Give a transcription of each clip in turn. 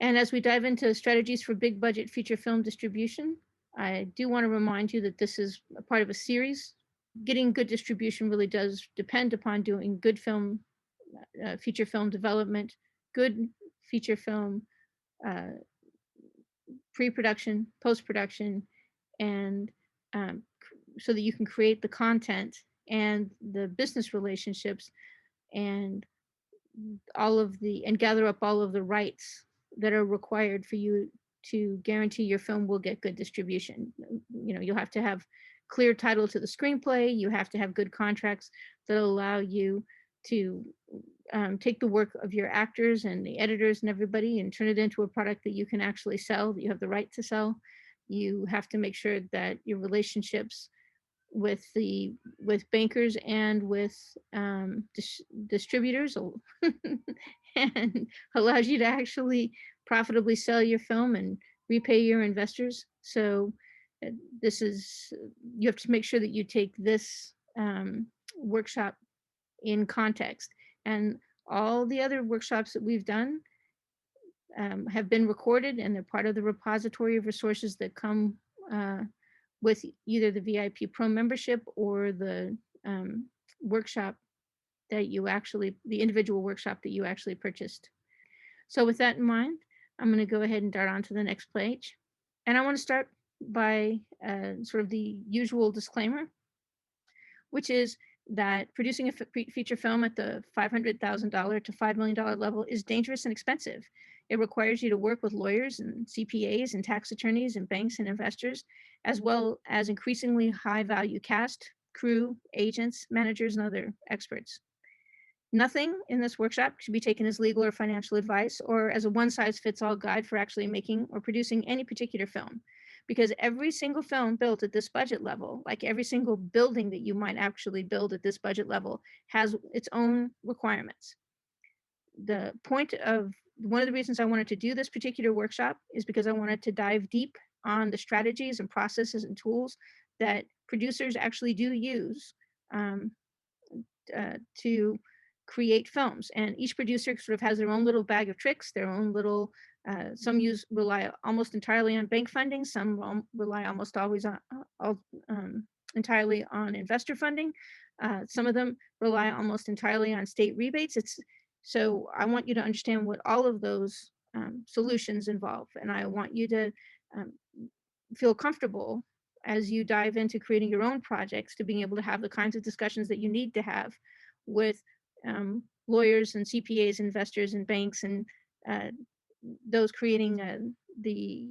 And as we dive into strategies for big budget feature film distribution, I do want to remind you that this is a part of a series. Getting good distribution really does depend upon doing good film, feature film development, good feature film uh, pre-production, post-production, and so that you can create the content and the business relationships and gather up all of the rights that are required for you to guarantee your film will get good distribution. You'll have to have clear title to the screenplay. You have to have good contracts that allow you to take the work of your actors and the editors and everybody and turn it into a product that you can actually sell, that you have the right to sell. You have to make sure that your relationships with bankers and with distributors and allows you to actually profitably sell your film and repay your investors. So uh, this is you have to make sure that you take this workshop in context, and all the other workshops that we've done have been recorded, and they're part of the repository of resources that come with either the VIP Pro membership or the workshop the individual workshop that you actually purchased. So with that in mind, I'm going to go ahead and dart on to the next page. And I want to start by sort of the usual disclaimer, which is that producing a feature film at the $500,000 to $5 million level is dangerous and expensive. It requires you to work with lawyers and CPAs and tax attorneys and banks and investors, as well as increasingly high value cast, crew, agents, managers, and other experts. Nothing in this workshop should be taken as legal or financial advice or as a one-size-fits-all guide for actually making or producing any particular film, because every single film built at this budget level, like every single building that you might actually build at this budget level, has its own requirements. One of the reasons I wanted to do this particular workshop is because I wanted to dive deep on the strategies and processes and tools that producers actually do use to create films. And each producer sort of has their own little bag of tricks, their own little, some rely almost entirely on bank funding, some rely almost always on, entirely on investor funding. Some of them rely almost entirely on state rebates. So I want you to understand what all of those solutions involve. And I want you to um, feel comfortable as you dive into creating your own projects to being able to have the kinds of discussions that you need to have with lawyers and CPAs, investors and banks, and those creating the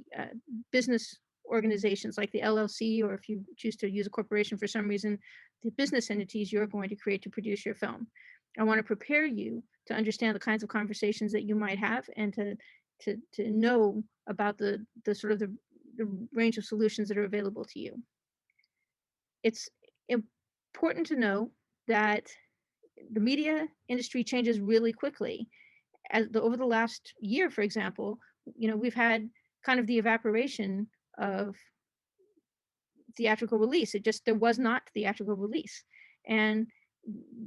business organizations like the LLC, or if you choose to use a corporation for some reason, the business entities you're going to create to produce your film. I want to prepare you to understand the kinds of conversations that you might have and to know about the sort of the range of solutions that are available to you. It's important to know that the media industry changes really quickly. Over the last year, for example, we've had kind of the evaporation of theatrical release. There was not theatrical release. And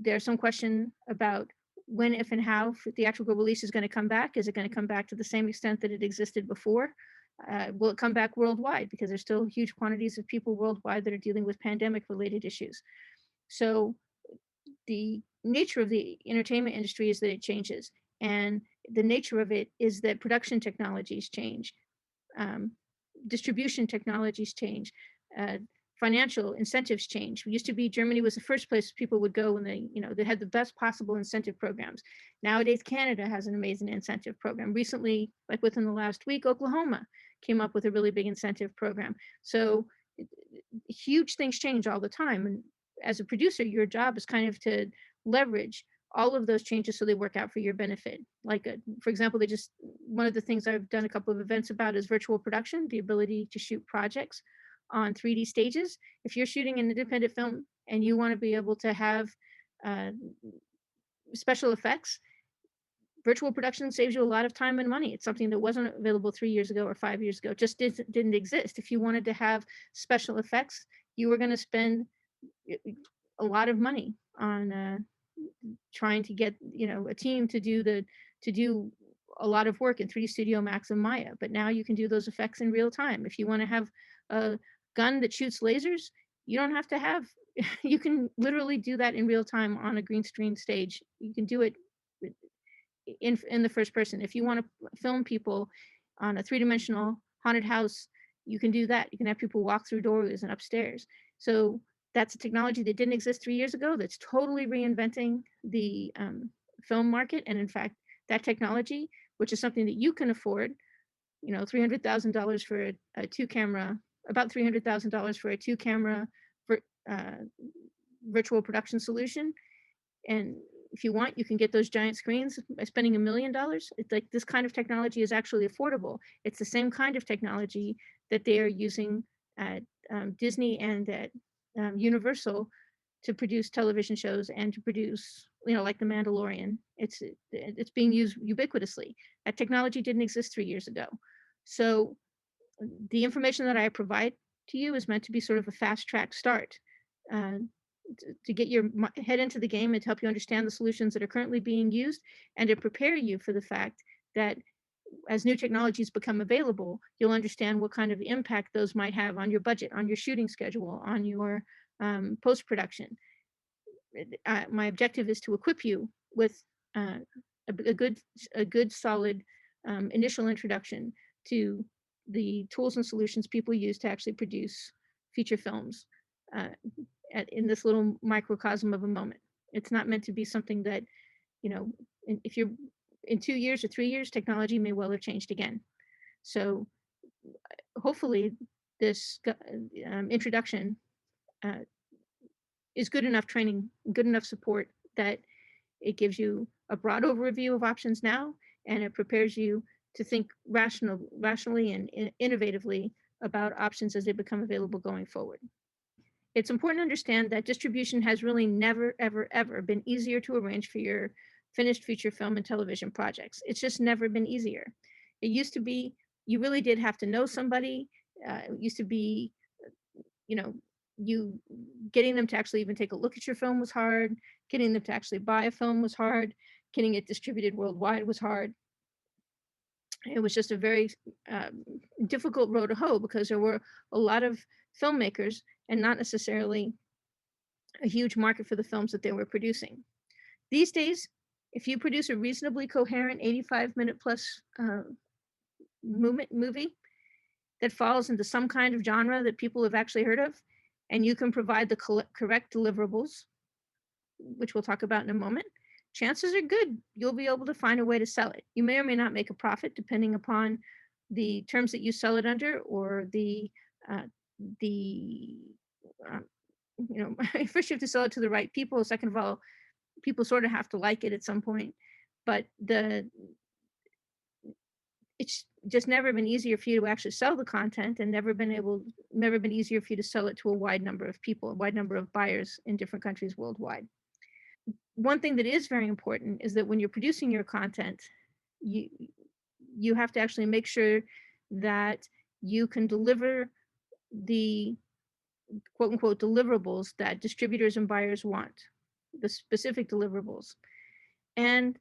there's some question about when, if, and how theatrical release is going to come back. Is it going to come back to the same extent that it existed before? Will it come back worldwide? Because there's still huge quantities of people worldwide that are dealing with pandemic-related issues. So the nature of the entertainment industry is that it changes. And the nature of it is that production technologies change, distribution technologies change, financial incentives change. It used to be Germany was the first place people would go when they had the best possible incentive programs. Nowadays, Canada has an amazing incentive program. Recently, like within the last week, Oklahoma came up with a really big incentive program. So huge things change all the time. And as a producer, your job is kind of to leverage all of those changes so they work out for your benefit. Like, for example, one of the things I've done a couple of events about is virtual production, the ability to shoot projects on 3D stages. If you're shooting an independent film and you want to be able to have special effects, virtual production saves you a lot of time and money. It's something that wasn't available 3 years ago or 5 years ago, just didn't exist. If you wanted to have special effects, you were going to spend a lot of money on trying to get a team to do a lot of work in 3D Studio Max and Maya, but now you can do those effects in real time. If you want to have a gun that shoots lasers, you don't have to have, you can literally do that in real time on a green screen stage. You can do it in the first person. If you want to film people on a three-dimensional haunted house, you can do that. You can have people walk through doorways and upstairs. So that's a technology that didn't exist 3 years ago that's totally reinventing the film market. And in fact, that technology, which is something that you can afford, you know, $300,000 for a two camera, about $300,000 for a two camera uh, virtual production solution. And if you want, you can get those giant screens by spending $1 million. It's like this kind of technology is actually affordable. It's the same kind of technology that they are using at Disney and at Universal to produce television shows and to produce, you know, like The Mandalorian. It's being used ubiquitously. That technology didn't exist 3 years ago. So the information that I provide to you is meant to be sort of a fast track start. Uh, to get your head into the game and to help you understand the solutions that are currently being used and to prepare you for the fact that as new technologies become available, you'll understand what kind of impact those might have on your budget, on your shooting schedule, on your post-production. My objective is to equip you with uh, a good solid initial introduction to the tools and solutions people use to actually produce feature films uh, in this little microcosm of a moment. It's not meant to be something that, you know, if you're in 2 years or 3 years, technology may well have changed again. So hopefully this introduction uh, is good enough training, good enough support that it gives you a broad overview of options now, and it prepares you to think rationally and innovatively about options as they become available going forward. It's important to understand that distribution has really never, ever, ever been easier to arrange for your finished feature film and television projects. It's just never been easier. It used to be, you really did have to know somebody. It used to be, you know, you getting them to actually even take a look at your film was hard. Getting them to actually buy a film was hard. Getting it distributed worldwide was hard. It was just a very difficult road to hoe because there were a lot of filmmakers and not necessarily a huge market for the films that they were producing. These days, if you produce a reasonably coherent 85-minute plus movie that falls into some kind of genre that people have actually heard of, and you can provide the correct deliverables, which we'll talk about in a moment, chances are good you'll be able to find a way to sell it. You may or may not make a profit depending upon the terms that you sell it under or uh, the um, you know, first you have to sell it to the right people. Second of all, people sort of have to like it at some point. But it's just never been easier for you to actually sell the content, and never been easier for you to sell it to a wide number of people, a wide number of buyers in different countries worldwide. One thing that is very important is that when you're producing your content, you you have to actually make sure that you can deliver the quote unquote deliverables that distributors and buyers want, the specific deliverables. And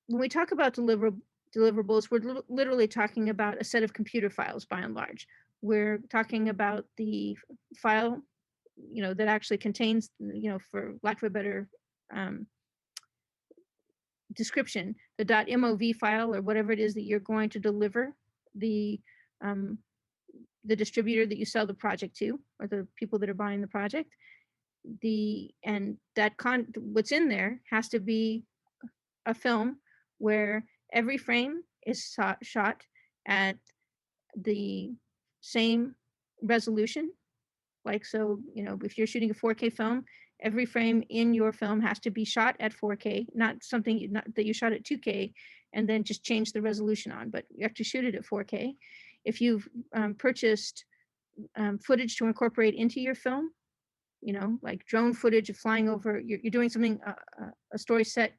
when we talk about deliverables, we're literally talking about a set of computer files by and large. We're talking about the file, you know, that actually contains, you know, for lack of a better um, description, the .mov file or whatever it is that you're going to deliver the um, the distributor that you sell the project to, or the people that are buying the project. And that what's in there has to be a film where every frame is shot at the same resolution. Like, so, you know, if you're shooting a 4K film, every frame in your film has to be shot at 4K, not something that you shot at 2K and then just change the resolution on, but you have to shoot it at 4K. If you've purchased footage to incorporate into your film, you know, like drone footage of flying over, you're doing something, a story set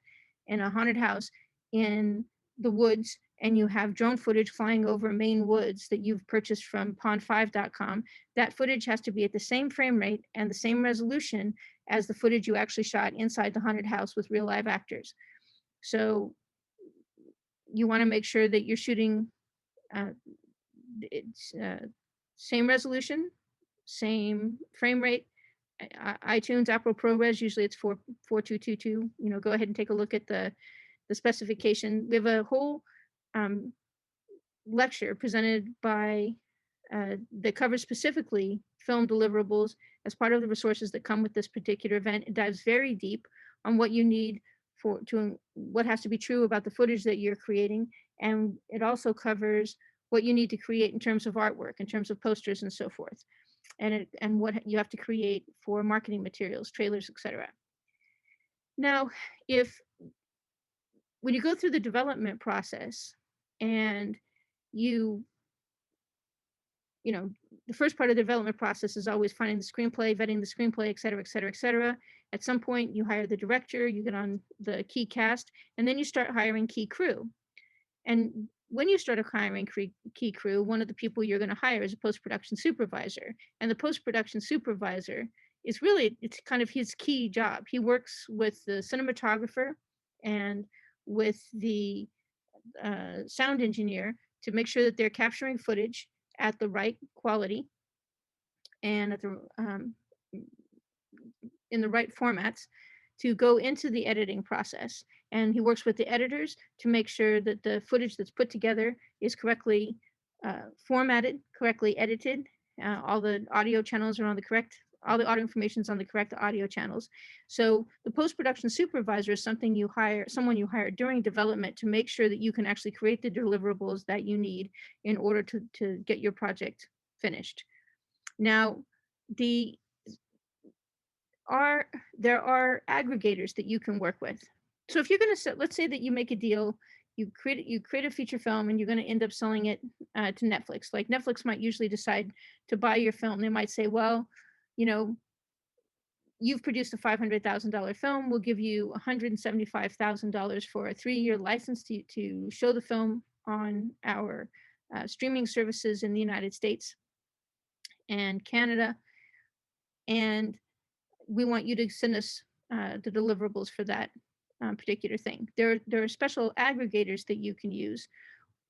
in a haunted house in the woods, and you have drone footage flying over Maine woods that you've purchased from pond5.com, that footage has to be at the same frame rate and the same resolution as the footage you actually shot inside the haunted house with real live actors. So You want to make sure that you're shooting uh, it's same resolution, same frame rate. iTunes, Apple ProRes, usually it's 4222. Go ahead and take a look at the specification. We have a whole um, lecture presented by that covers specifically film deliverables as part of the resources that come with this particular event. It dives very deep on what you need what has to be true about the footage that you're creating, and it also covers what you need to create in terms of artwork, in terms of posters and so forth, and what you have to create for marketing materials, trailers, etc. Now, if when you go through the development process and you you know, the first part of the development process is always finding the screenplay, vetting the screenplay, et cetera, et cetera, et cetera. At some point, you hire the director, you get on the key cast, and then you start hiring key crew. And when you start hiring key crew, one of the people you're going to hire is a post-production supervisor. And the post-production supervisor is really, it's kind of his key job. He works with the cinematographer and with the sound engineer to make sure that they're capturing footage at the right quality and at the in the right formats to go into the editing process. And he works with the editors to make sure that the footage that's put together is correctly formatted, correctly edited. All the audio channels are on the correct, all the audio information is on the correct audio channels. So the post-production supervisor is someone you hire during development to make sure that you can actually create the deliverables that you need in order to get your project finished. Now, the there are aggregators that you can work with. So if you're going to let's say that you make a deal, you create a feature film, and you're going to end up selling it to Netflix. Like Netflix might usually decide to buy your film. They might say, well, you know, you've produced a $500,000 film. We'll give you $175,000 for a 3-year license to show the film on our streaming services in the United States and Canada. And we want you to send us the deliverables for that particular thing. There are special aggregators that you can use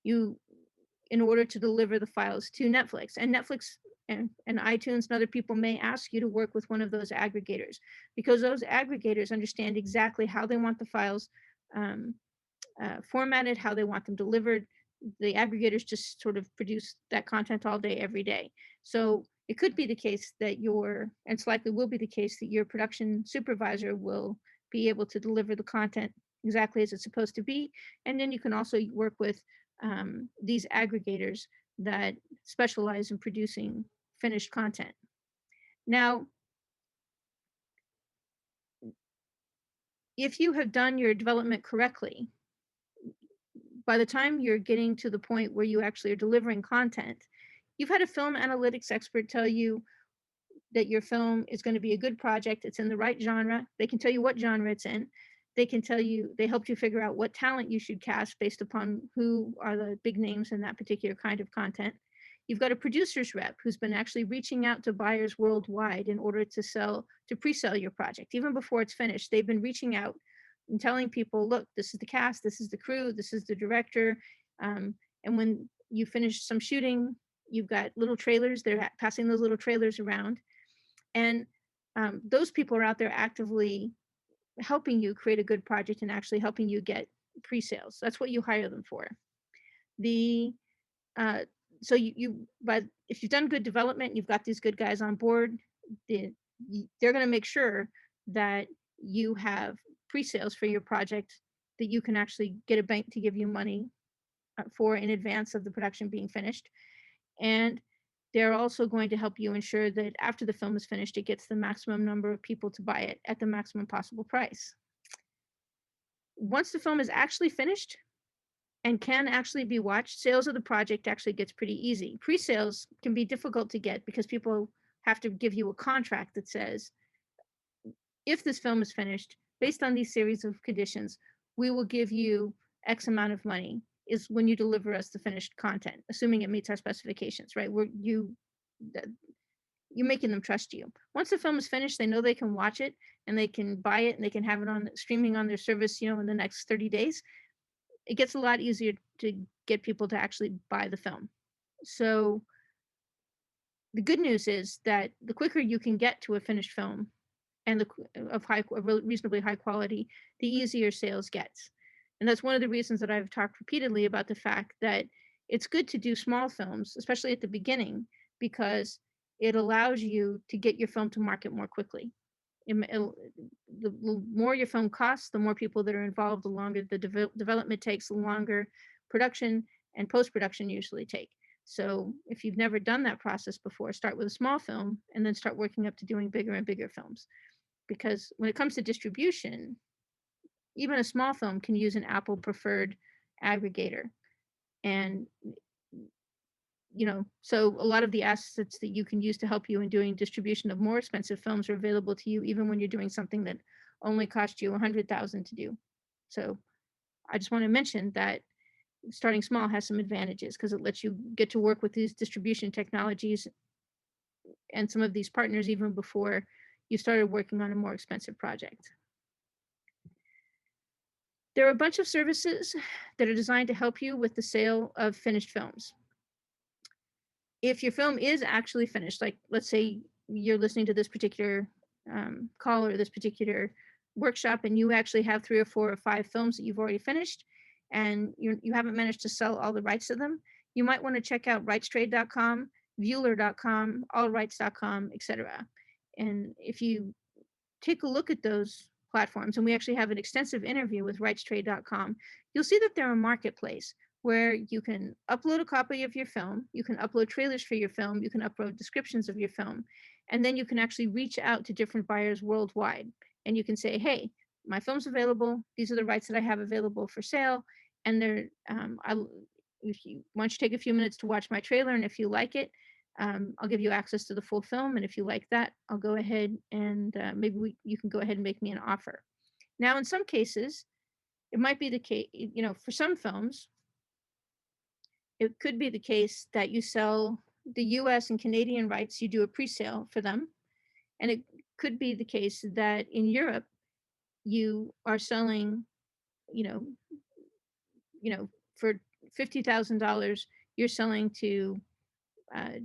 in order to deliver the files to Netflix. And Netflix and iTunes and other people may ask you to work with one of those aggregators, because those aggregators understand exactly how they want the files formatted, how they want them delivered. The aggregators just sort of produce that content all day, every day. So it could be the case that and it's likely will be the case that your production supervisor will be able to deliver the content exactly as it's supposed to be. And then you can also work with these aggregators that specialize in producing finished content. Now, if you have done your development correctly, by the time you're getting to the point where you actually are delivering content, you've had a film analytics expert tell you that your film is going to be a good project. It's in the right genre. They can tell you what genre it's in. They helped you figure out what talent you should cast based upon who are the big names in that particular kind of content. You've got a producer's rep who's been actually reaching out to buyers worldwide in order to pre-sell your project. Even before it's finished, they've been reaching out and telling people, look, this is the cast, this is the crew, this is the director. And when you finish some shooting, you've got little trailers. They're passing those little trailers around. And those people are out there actively helping you create a good project and actually helping you get pre-sales. That's what you hire them for. So but if you've done good development, you've got these good guys on board, they're going to make sure that you have pre-sales for your project that you can actually get a bank to give you money for in advance of the production being finished. And they're also going to help you ensure that after the film is finished, it gets the maximum number of people to buy it at the maximum possible price. Once the film is actually finished and can actually be watched, sales of the project actually gets pretty easy. Pre-sales can be difficult to get because people have to give you a contract that says, if this film is finished, based on these series of conditions, we will give you X amount of money, is when you deliver us the finished content, assuming it meets our specifications, right? You're making them trust you. Once the film is finished, they know they can watch it and they can buy it and they can have it on streaming on their service, in the next 30 days. it gets a lot easier to get people to actually buy the film. So the good news is that the quicker you can get to a finished film and reasonably high quality, the easier sales gets. And that's one of the reasons that I've talked repeatedly about the fact that it's good to do small films, especially at the beginning, because it allows you to get your film to market more quickly. The more your film costs, the more people that are involved, the longer the development takes, the longer production and post-production usually take. So if you've never done that process before, start with a small film and then start working up to doing bigger and bigger films. Because when it comes to distribution, even a small film can use an Apple preferred aggregator. And so a lot of the assets that you can use to help you in doing distribution of more expensive films are available to you even when you're doing something that only cost you $100,000 to do. So I just want to mention that starting small has some advantages because it lets you get to work with these distribution technologies and some of these partners even before you started working on a more expensive project. There are a bunch of services that are designed to help you with the sale of finished films. If your film is actually finished, like let's say you're listening to this particular call or this particular workshop, and you actually have 3 or 4 or 5 films that you've already finished, and you haven't managed to sell all the rights to them, you might want to check out rightstrade.com, Vuuler.com, allrights.com, etc. And if you take a look at those platforms, and we actually have an extensive interview with rightstrade.com, you'll see that they're a marketplace where you can upload a copy of your film, you can upload trailers for your film, you can upload descriptions of your film, and then you can actually reach out to different buyers worldwide. And you can say, hey, my film's available, these are the rights that I have available for sale, and if you want, you take a few minutes to watch my trailer, and if you like it, I'll give you access to the full film, and if you like that, I'll go ahead and maybe you can go ahead and make me an offer. Now, in some cases, it might be the case, for some films, it could be the case that you sell the US and Canadian rights, you do a pre-sale for them. And it could be the case that in Europe, you are selling, you know, for $50,000, you're selling to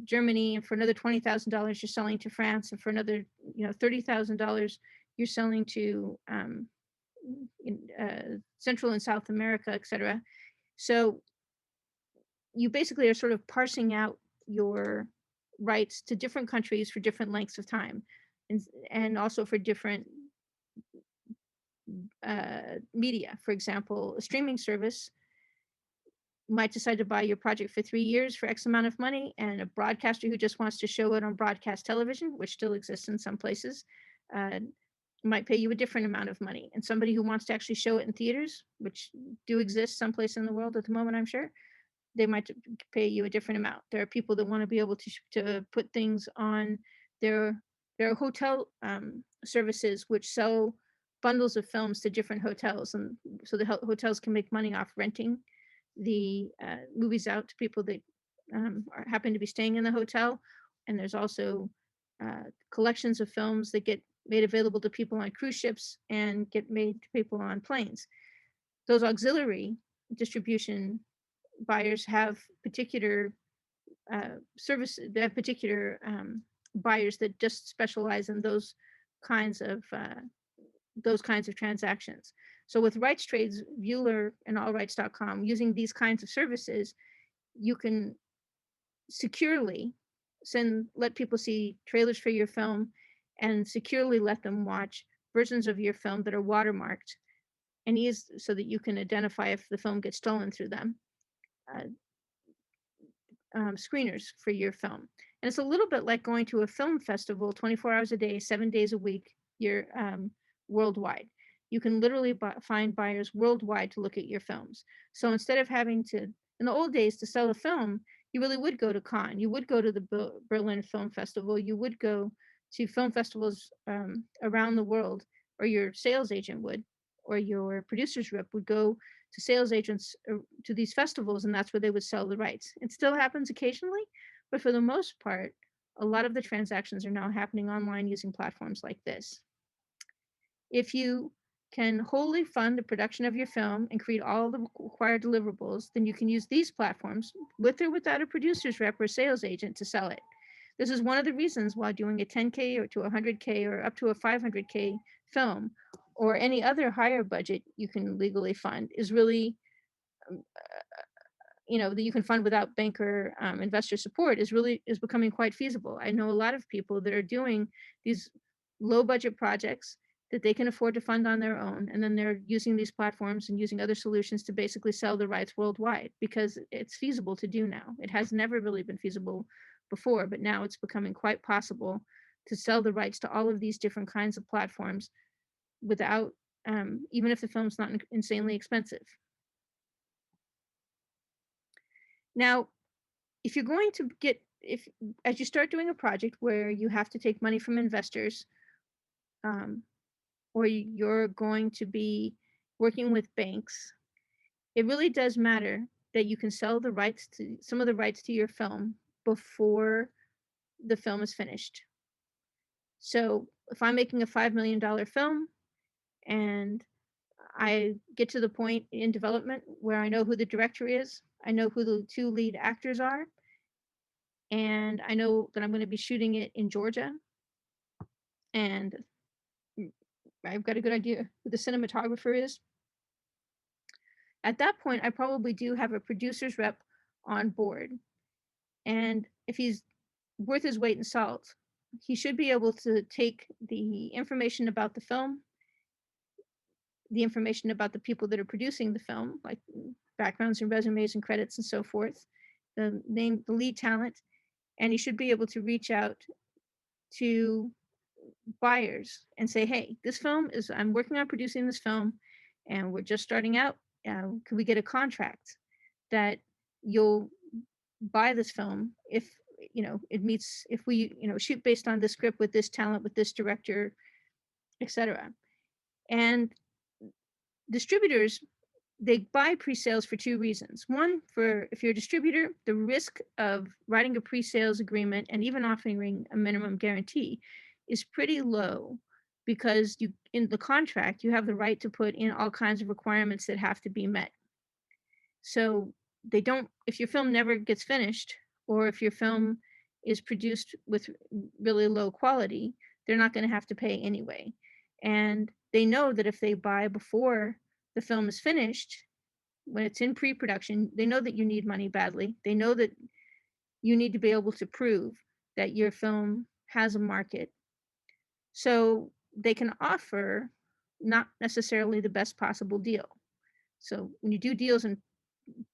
Germany, and for another $20,000, you're selling to France, and for another, $30,000, you're selling to Central and South America, etc. So you basically are sort of parsing out your rights to different countries for different lengths of time, and also for different media. For example, a streaming service might decide to buy your project for 3 years for X amount of money, and a broadcaster who just wants to show it on broadcast television, which still exists in some places, uh, might pay you a different amount of money. And somebody who wants to actually show it in theaters, which do exist someplace in the world at the moment, I'm sure, they might pay you a different amount. There are people that want to be able to put things on their hotel services, which sell bundles of films to different hotels, and so the hotels can make money off renting the movies out to people that happen to be staying in the hotel. And there's also collections of films that get made available to people on cruise ships and get made to people on planes. Those auxiliary distribution buyers have particular services. They have particular buyers that just specialize in those kinds of transactions. So with Rights Trades, Vuuler, and allrights.com, using these kinds of services, you can securely let people see trailers for your film and securely let them watch versions of your film that are watermarked, and so that you can identify if the film gets stolen through them. Screeners for your film. And it's a little bit like going to a film festival 24 hours a day, 7 days a week, you're worldwide. You can literally find buyers worldwide to look at your films. So instead of having to, in the old days, to sell a film, you really would go to Cannes, you would go to the Berlin Film Festival, you would go to film festivals around the world, or your sales agent would, or your producer's rep would go to sales agents to these festivals, and that's where they would sell the rights. It still happens occasionally, but for the most part, a lot of the transactions are now happening online using platforms like this. If you can wholly fund the production of your film and create all the required deliverables, then you can use these platforms with or without a producer's rep or sales agent to sell it. This is one of the reasons why doing a 10K or to 100K or up to a 500K film or any other higher budget you can legally fund is really, that you can fund without banker investor support is becoming quite feasible. I know a lot of people that are doing these low budget projects that they can afford to fund on their own, and then they're using these platforms and using other solutions to basically sell the rights worldwide because it's feasible to do now. It has never really been feasible before, but now it's becoming quite possible to sell the rights to all of these different kinds of platforms without, even if the film's not insanely expensive. Now, if you're going to if as you start doing a project where you have to take money from investors, um, or you're going to be working with banks, it really does matter that you can sell the rights to some of the rights to your film before the film is finished. So if I'm making a $5 million film and I get to the point in development where I know who the director is, I know who the two lead actors are, and I know that I'm going to be shooting it in Georgia, and I've got a good idea who the cinematographer is. At that point, I probably do have a producer's rep on board. And if he's worth his weight in salt, he should be able to take the information about the film, the information about the people that are producing the film, like backgrounds and resumes and credits and so forth, the name, the lead talent, and he should be able to reach out to buyers and say, hey, I'm working on producing this film and we're just starting out. Can we get a contract that you'll buy this film if, it meets, if we, shoot based on this script with this talent, with this director, etc. And distributors, they buy pre-sales for two reasons. One, for if you're a distributor, the risk of writing a pre-sales agreement and even offering a minimum guarantee is pretty low because you in the contract you have the right to put in all kinds of requirements that have to be met. So they don't, if your film never gets finished or if your film is produced with really low quality, they're not going to have to pay anyway. And they know that if they buy before the film is finished, when it's in pre-production, they know that you need money badly. They know that you need to be able to prove that your film has a market. So they can offer not necessarily the best possible deal. So when you do deals in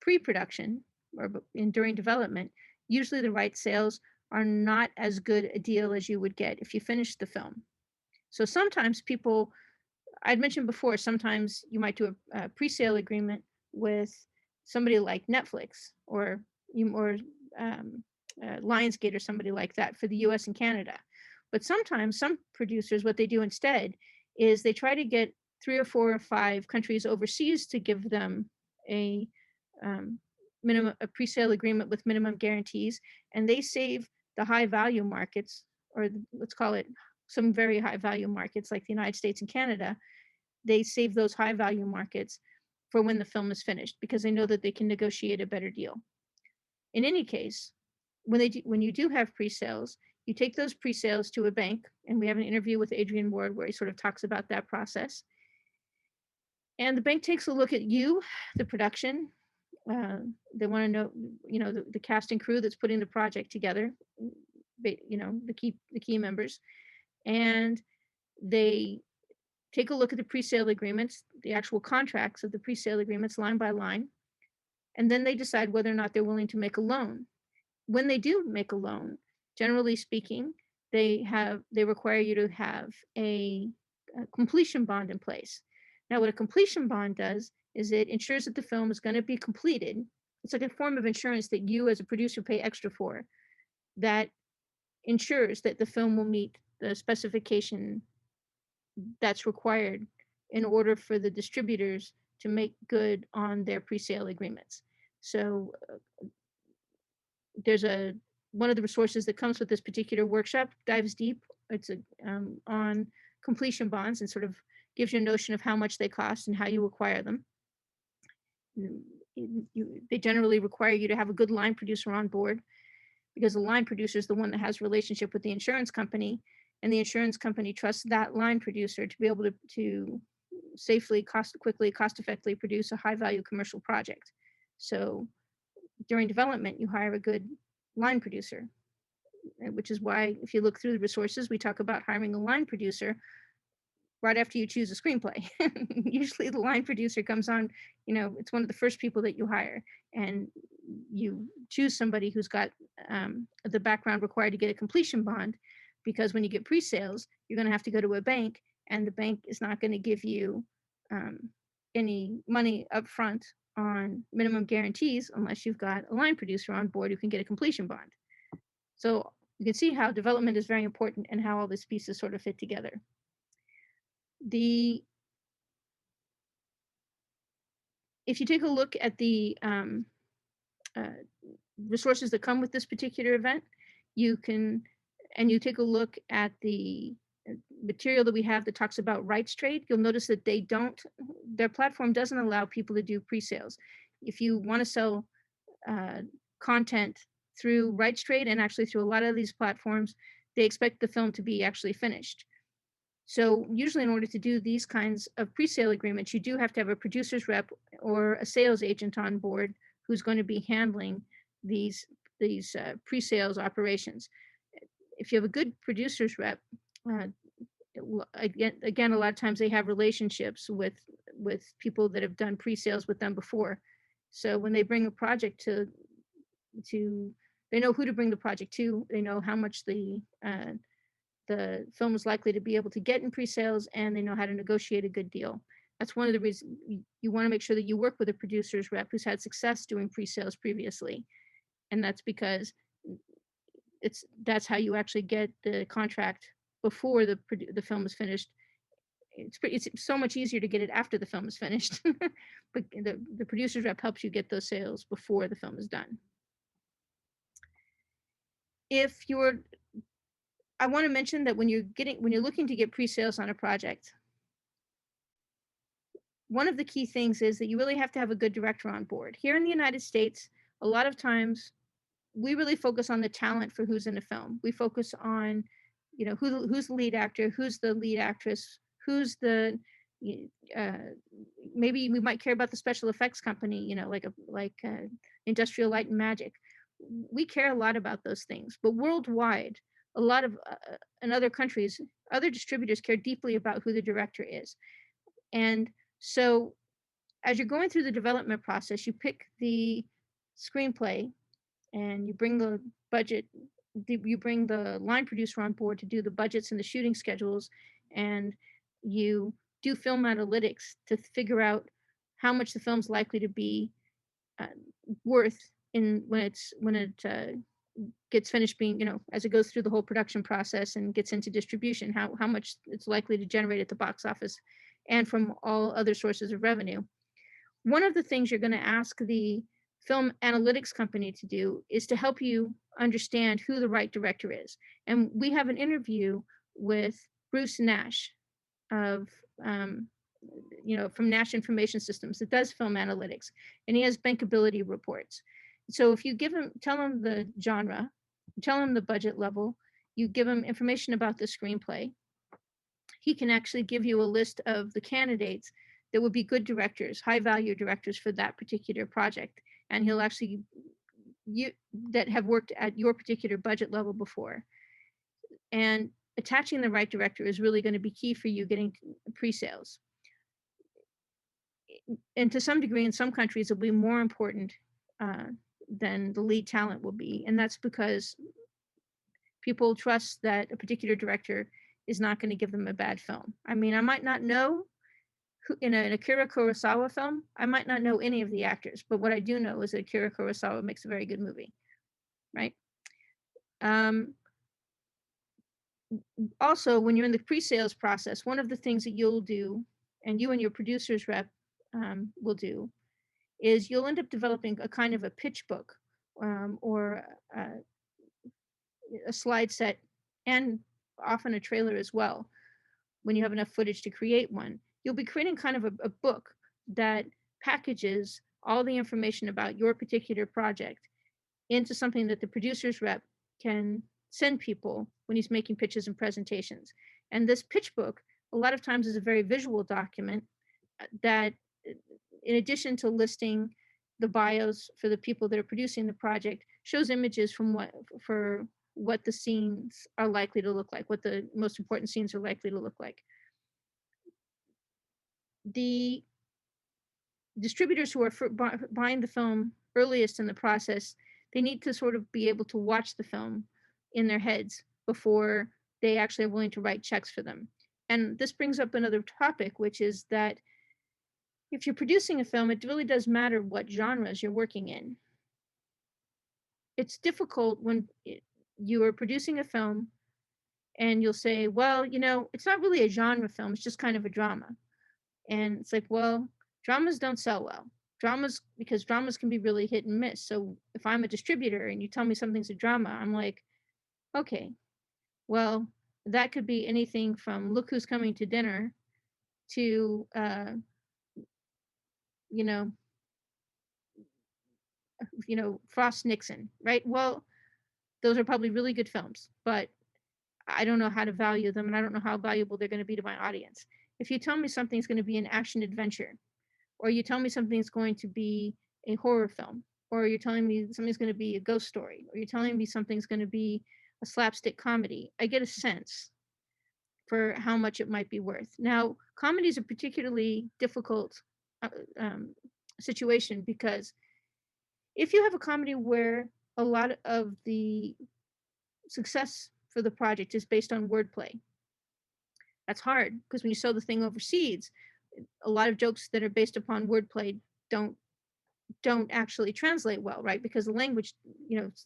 pre-production or during development, usually the right sales are not as good a deal as you would get if you finish the film. So sometimes people, I'd mentioned before, sometimes you might do a pre-sale agreement with somebody like Netflix or Lionsgate or somebody like that for the US and Canada. But sometimes some producers, what they do instead is they try to get 3 or 4 or 5 countries overseas to give them a a pre-sale agreement with minimum guarantees, and they save the high value markets, or let's call it some very high value markets like the United States and Canada. They save those high value markets for when the film is finished because they know that they can negotiate a better deal. In any case, when you do have pre-sales, you take those pre-sales to a bank, and we have an interview with Adrian Ward where he sort of talks about that process. And the bank takes a look at you, the production. They want to know, the cast and crew that's putting the project together, the key members, and they take a look at the pre-sale agreements, the actual contracts of the pre-sale agreements line by line, and then they decide whether or not they're willing to make a loan. When they do make a loan, generally speaking, they require you to have a completion bond in place. Now, what a completion bond does is it ensures that the film is going to be completed. It's like a form of insurance that you as a producer pay extra for, that ensures that the film will meet the specification that's required in order for the distributors to make good on their pre-sale agreements. So there's one of the resources that comes with this particular workshop dives deep. It's on completion bonds and sort of gives you a notion of how much they cost and how you acquire them. They generally require you to have a good line producer on board, because the line producer is the one that has a relationship with the insurance company, and the insurance company trusts that line producer to be able to safely, quickly, cost effectively produce a high value commercial project. So during development, you hire a good line producer, which is why if you look through the resources, we talk about hiring a line producer right after you choose a screenplay. Usually the line producer comes on, it's one of the first people that you hire, and you choose somebody who's got the background required to get a completion bond, because when you get pre-sales, you're going to have to go to a bank, and the bank is not going to give you any money up front on minimum guarantees unless you've got a line producer on board who can get a completion bond. So you can see how development is very important and how all these pieces sort of fit together. If you take a look at the resources that come with this particular event, you take a look at the material that we have that talks about rights trade, you'll notice that their platform doesn't allow people to do pre-sales. If you want to sell content through rights trade, and actually through a lot of these platforms, they expect the film to be actually finished. So usually in order to do these kinds of pre-sale agreements, you do have to have a producer's rep or a sales agent on board who's going to be handling these pre-sales operations. If you have a good producer's rep, again, a lot of times they have relationships with people that have done pre-sales with them before. So when they bring a project to they know who to bring the project to, they know how much the film is likely to be able to get in pre-sales, and they know how to negotiate a good deal. That's one of the reasons you want to make sure that you work with a producer's rep who's had success doing pre-sales previously. And that's because that's how you actually get the contract before the film is finished. It's so much easier to get it after the film is finished, but the producer's rep helps you get those sales before the film is done. I want to mention that when you're looking to get pre-sales on a project, one of the key things is that you really have to have a good director on board. Here in the United States, a lot of times we really focus on the talent for who's in a film. We focus on, who's the lead actor, who's the lead actress, who's the maybe we might care about the special effects company, like Industrial Light and Magic. We care a lot about those things, but worldwide, a lot of in other countries, other distributors care deeply about who the director is. And so as you're going through the development process, you pick the screenplay and you bring the budget, you bring the line producer on board to do the budgets and the shooting schedules, and you do film analytics to figure out how much the film's likely to be worth when it gets finished being, as it goes through the whole production process and gets into distribution, how much it's likely to generate at the box office and from all other sources of revenue. One of the things you're going to ask the film analytics company to do is to help you understand who the right director is. And we have an interview with Bruce Nash of from Nash Information Systems that does film analytics, and he has bankability reports. So if you tell him the genre, tell him the budget level, you give him information about the screenplay, he can actually give you a list of the candidates that would be good directors, high value directors for that particular project. And he'll actually, that have worked at your particular budget level before. And attaching the right director is really going to be key for you getting pre-sales. And to some degree, in some countries, it'll be more important than the lead talent will be. And that's because people trust that a particular director is not going to give them a bad film. I mean, I might not know in an Akira Kurosawa film, I might not know any of the actors, but what I do know is that Akira Kurosawa makes a very good movie, right? Also, when you're in the pre-sales process, one of the things that you'll do, and you and your producer's rep will do, is you'll end up developing a kind of a pitch book or a slide set, and often a trailer as well, when you have enough footage to create one, you'll be creating kind of a book that packages all the information about your particular project into something that the producer's rep can send people when he's making pitches and presentations. And this pitch book, a lot of times, is a very visual document that, in addition to listing the bios for the people that are producing the project, shows images from what the scenes are likely to look like, what the most important scenes are likely to look like. The distributors who are buying the film earliest in the process, they need to sort of be able to watch the film in their heads before they actually are willing to write checks for them. And this brings up another topic, which is that if you're producing a film, it really does matter what genres you're working in. It's difficult when you are producing a film and you'll say, well, it's not really a genre film, it's just kind of a drama. And it's like, well, dramas don't sell well. Because dramas can be really hit and miss. So if I'm a distributor and you tell me something's a drama, I'm like, okay, well, that could be anything from Look Who's Coming to Dinner to, you know, Frost Nixon, right? Well, those are probably really good films, but I don't know how to value them, and I don't know how valuable they're going to be to my audience. If you tell me something's going to be an action adventure, or you tell me something's going to be a horror film, or you're telling me something's going to be a ghost story, or you're telling me something's going to be a slapstick comedy, I get a sense for how much it might be worth. Now, comedy is a particularly difficult uh, um, situation, because if you have a comedy where a lot of the success for the project is based on wordplay, that's hard, because when you sell the thing overseas, a lot of jokes that are based upon wordplay don't actually translate well, right? Because the language,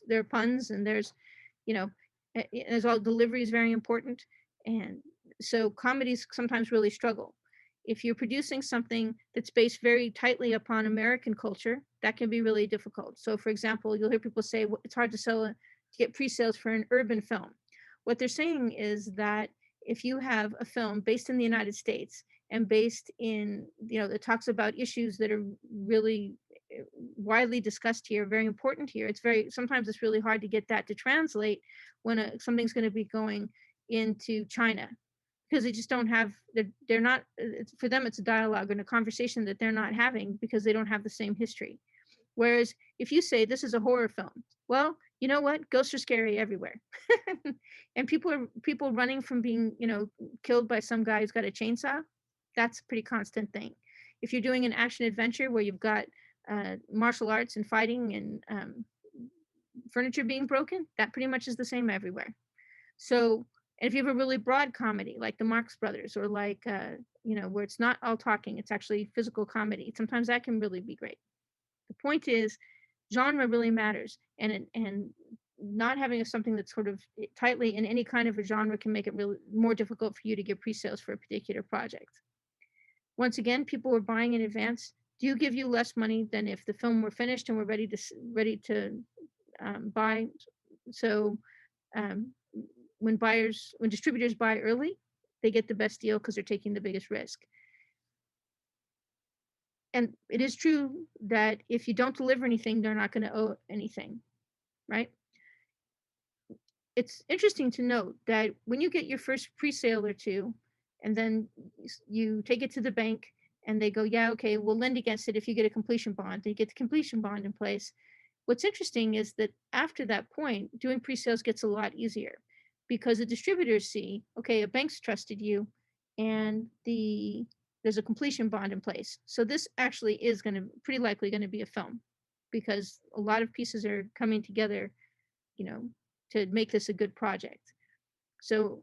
there are puns, and you know, as all delivery is very important, and so comedies sometimes really struggle. If you're producing something that's based very tightly upon American culture, that can be really difficult. So, for example, you'll hear people say, well, it's hard to get pre-sales for an urban film. What they're saying is that if you have a film based in the United States and based in, that talks about issues that are really widely discussed here, very important here, sometimes it's really hard to get that to translate when something's going to be going into China, because they just don't have, they're not, for them it's a dialogue and a conversation that they're not having, because they don't have the same history. Whereas if you say this is a horror film, well, you know what? Ghosts are scary everywhere. And people running from being, killed by some guy who's got a chainsaw, that's a pretty constant thing. If you're doing an action adventure where you've got martial arts and fighting and furniture being broken, that pretty much is the same everywhere. So, and if you have a really broad comedy like the Marx Brothers, or like where it's not all talking, it's actually physical comedy, sometimes that can really be great. The point is, genre really matters, and not having something that's sort of tightly in any kind of a genre can make it really more difficult for you to get pre-sales for a particular project. Once again, people were buying in advance do give you less money than if the film were finished and we're ready to buy. So when distributors buy early, they get the best deal because they're taking the biggest risk. And it is true that if you don't deliver anything, they're not going to owe anything, right? It's interesting to note that when you get your first pre-sale or two, and then you take it to the bank and they go, yeah, okay, we'll lend against it if you get a completion bond, and you get the completion bond in place. What's interesting is that after that point, doing pre-sales gets a lot easier, because the distributors see, okay, a bank's trusted you, and there's a completion bond in place. So this actually is pretty likely going to be a film, because a lot of pieces are coming together, to make this a good project. So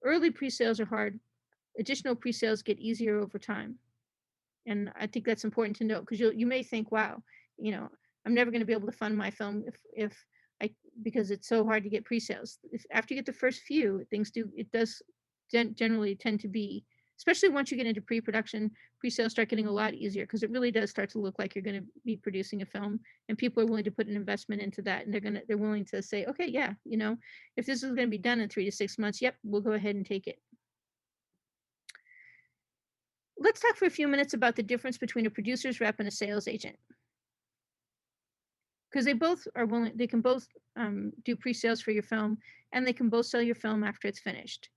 early pre-sales are hard. Additional pre-sales get easier over time. And I think that's important to note, because you may think, wow, I'm never going to be able to fund my film because it's so hard to get pre-sales. After you get the first few, it does generally tend to be, especially once you get into pre-production, pre-sales start getting a lot easier, because it really does start to look like you're going to be producing a film, and people are willing to put an investment into that, and they're willing to say, okay, yeah, if this is going to be done in 3 to 6 months, yep, we'll go ahead and take it. Let's talk for a few minutes about the difference between a producer's rep and a sales agent, because they both are willing. They can both do pre-sales for your film, and they can both sell your film after it's finished.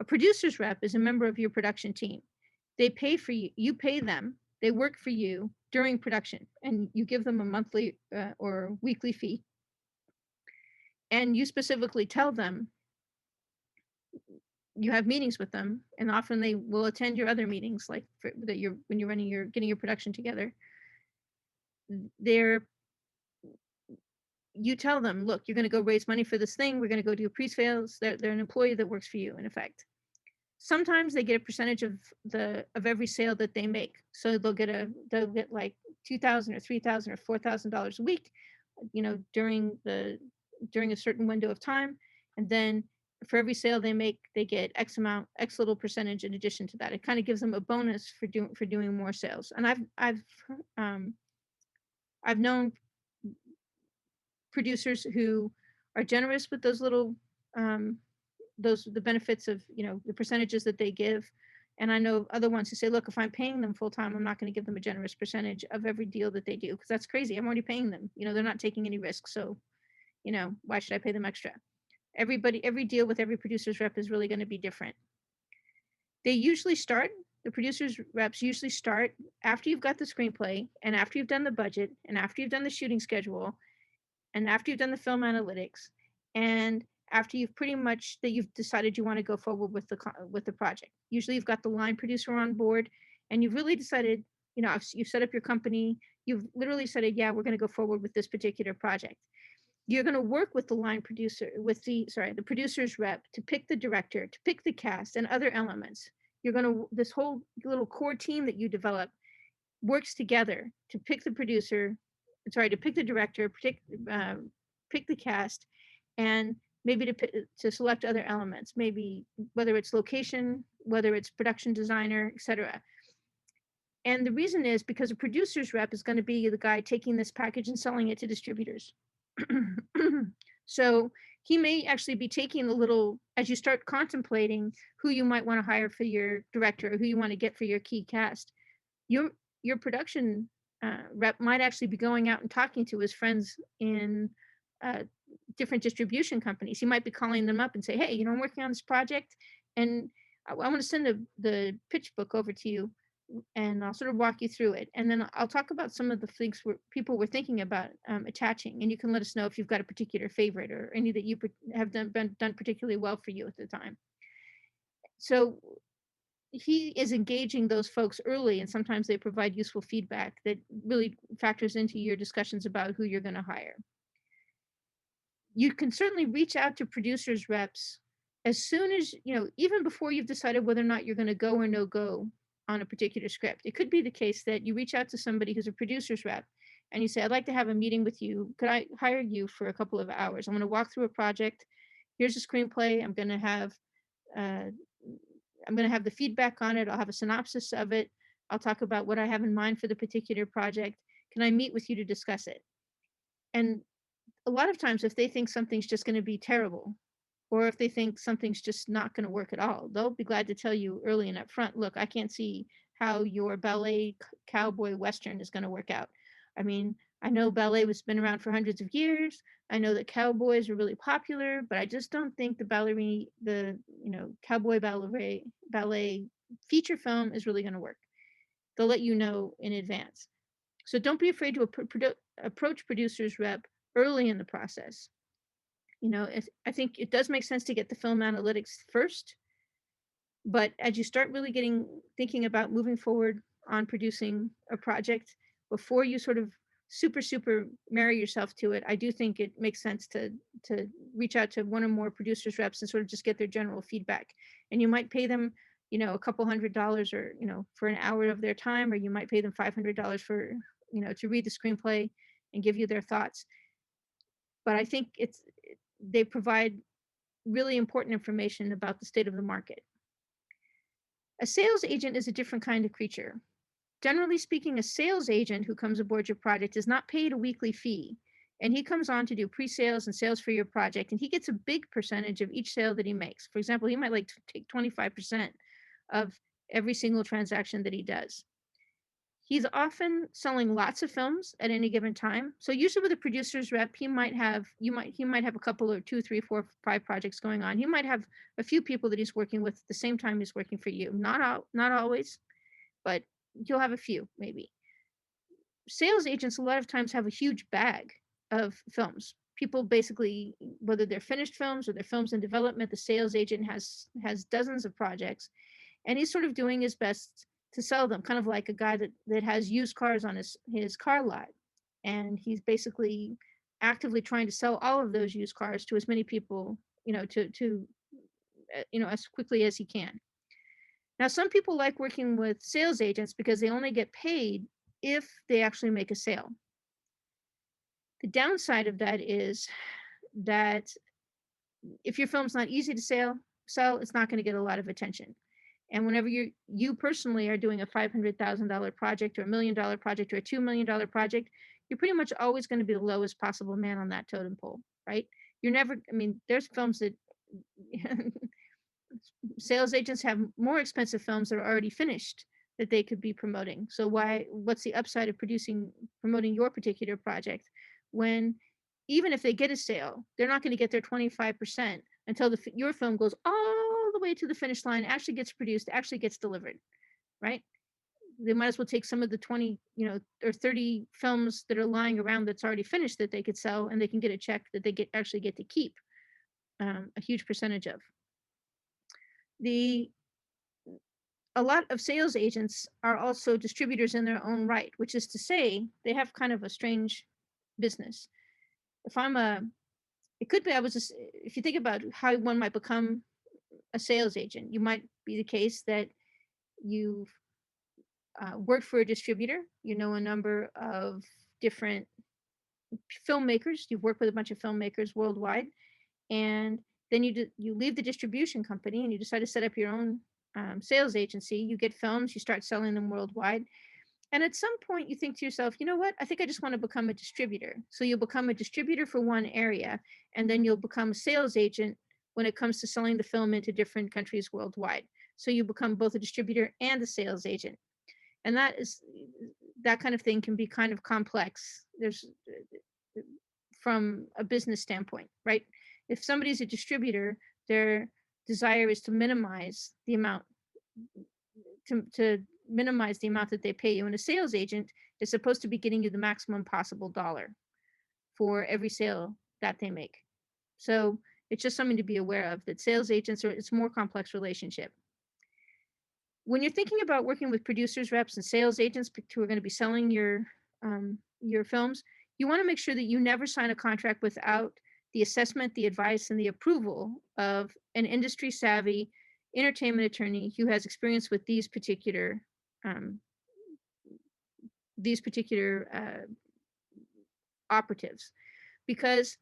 A producer's rep is a member of your production team. They pay for you. You pay them. They work for you during production, and you give them a monthly or weekly fee. And you specifically tell them, you have meetings with them, and often they will attend your other meetings, like that you're when you're getting your production together. They're You tell them, look, you're going to go raise money for this thing. We're going to go do pre-sales. They're an employee that works for you, in effect. Sometimes they get a percentage of every sale that they make. So they'll get like $2,000 or $3,000 or $4,000 a week, during a certain window of time. And then for every sale they make, they get X little percentage in addition to that. It kind of gives them a bonus for doing more sales. And I've known producers who are generous with those little the benefits of the percentages that they give. And I know other ones who say, look, if I'm paying them full time, I'm not going to give them a generous percentage of every deal that they do, because that's crazy. I'm already paying them. They're not taking any risk. So, why should I pay them extra? Every deal with every producer's rep is really going to be different. The producers reps usually start after you've got the screenplay, and after you've done the budget, and after you've done the shooting schedule, and after you've done the film analytics, and after you've decided you want to go forward with the project. Usually you've got the line producer on board, and you've really decided, you've set up your company, you've literally said, yeah, we're going to go forward with this particular project. You're going to work with the the producer's rep to pick the director, to pick the cast and other elements. This whole little core team that you develop works together to pick the director, pick the cast, and maybe to select other elements, maybe whether it's location, whether it's production designer, etc. And the reason is because a producer's rep is going to be the guy taking this package and selling it to distributors. So he may actually be taking as you start contemplating who you might want to hire for your director, or who you want to get for your key cast, your production rep might actually be going out and talking to his friends in different distribution companies. He might be calling them up and say, hey, I'm working on this project, and I want to send the pitch book over to you, and I'll sort of walk you through it. And then I'll talk about some of the things people were thinking about attaching, and you can let us know if you've got a particular favorite or any that you have done particularly well for you at the time. So he is engaging those folks early, and sometimes they provide useful feedback that really factors into your discussions about who you're going to hire. You can certainly reach out to producers reps as soon as, even before you've decided whether or not you're going to go or no go on a particular script. It could be the case that you reach out to somebody who's a producer's rep and you say, I'd like to have a meeting with you. Could I hire you for a couple of hours? I'm going to walk through a project. Here's a screenplay. I'm going to have the feedback on it. I'll have a synopsis of it. I'll talk about what I have in mind for the particular project. Can I meet with you to discuss it? And a lot of times, if they think something's just going to be terrible, or if they think something's just not going to work at all, they'll be glad to tell you early and up front, look, I can't see how your ballet cowboy Western is going to work out. I mean, I know ballet has been around for hundreds of years. I know that cowboys are really popular, but I just don't think the cowboy ballet feature film is really going to work. They'll let you know in advance. So don't be afraid to approach producers rep early in the process. I think it does make sense to get the film analytics first, but as you start really thinking about moving forward on producing a project, before you sort of super marry yourself to it, I do think it makes sense to reach out to one or more producers reps and sort of just get their general feedback. And you might pay them, a couple $100 or, for an hour of their time, or you might pay them $500 for, to read the screenplay and give you their thoughts. But I think they provide really important information about the state of the market. A sales agent is a different kind of creature. Generally speaking, a sales agent who comes aboard your project is not paid a weekly fee, and he comes on to do pre-sales and sales for your project, and he gets a big percentage of each sale that he makes. For example, he might take 25% of every single transaction that he does. He's often selling lots of films at any given time. So usually with a producer's rep, he might have a couple or two, three, four, five projects going on. He might have a few people that he's working with at the same time he's working for you. Not always, but you'll have a few maybe. Sales agents a lot of times have a huge bag of films. People basically, whether they're finished films or they're films in development, the sales agent has dozens of projects, and he's sort of doing his best to sell them, kind of like a guy that has used cars on his car lot, and he's basically actively trying to sell all of those used cars to as many people, as quickly as he can. Now, some people like working with sales agents because they only get paid if they actually make a sale. The downside of that is that if your film's not easy to sell, it's not going to get a lot of attention. And whenever you personally are doing a $500,000 project or $1 million project or a $2 million project, you're pretty much always going to be the lowest possible man on that totem pole, right? You're never, I mean, there's films that sales agents have more expensive films that are already finished that they could be promoting. So what's the upside of promoting your particular project when even if they get a sale, they're not going to get their 25% until your film goes all the way to the finish line, actually gets produced, actually gets delivered, right? They might as well take some of the 20, or 30 films that are lying around that's already finished that they could sell, and they can get a check that they actually get to keep a huge percentage of. A lot of sales agents are also distributors in their own right, which is to say they have kind of a strange business. If you think about how one might become a sales agent, you might be the case that you've worked for a distributor, you know a number of different filmmakers, you've worked with a bunch of filmmakers worldwide, and then you leave the distribution company and you decide to set up your own sales agency. You get films, you start selling them worldwide. And at some point, you think to yourself, you know what? I think I just want to become a distributor. So you'll become a distributor for one area, and then you'll become a sales agent when it comes to selling the film into different countries worldwide. So you become both a distributor and a sales agent. And that kind of thing can be kind of complex. There's from a business standpoint, right? If somebody's a distributor, their desire is to minimize the amount that they pay you. And a sales agent is supposed to be getting you the maximum possible dollar for every sale that they make. So it's just something to be aware of, that sales agents it's a more complex relationship. When you're thinking about working with producers, reps, and sales agents who are going to be selling your films, you want to make sure that you never sign a contract without the assessment, the advice, and the approval of an industry savvy entertainment attorney who has experience with these particular operatives. Because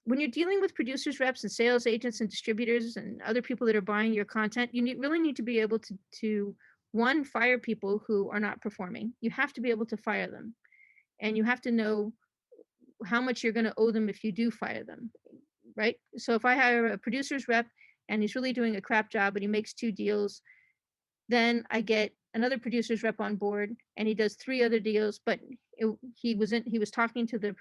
when you're dealing with producers, reps, and sales agents and distributors and other people that are buying your content, you really need to be able to one, fire people who are not performing. You have to be able to fire them, and you have to know how much you're going to owe them if you do fire them, right? So if I hire a producer's rep and he's really doing a crap job and he makes 2 deals, then I get another producer's rep on board and he does 3 other deals, but he was talking to the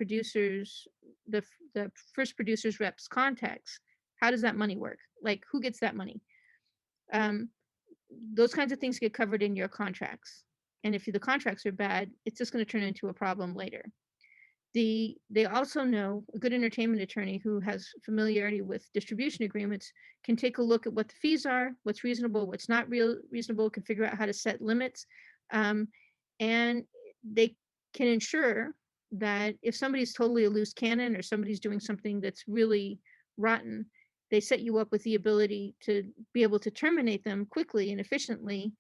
first producer's rep's contacts. How does that money work? Like, who gets that money? Those kinds of things get covered in your contracts. And if the contracts are bad, it's just going to turn into a problem later. They also know a good entertainment attorney who has familiarity with distribution agreements can take a look at what the fees are, what's reasonable, what's not reasonable, can figure out how to set limits. And they can ensure that if somebody's totally a loose cannon or somebody's doing something that's really rotten, they set you up with the ability to be able to terminate them quickly and efficiently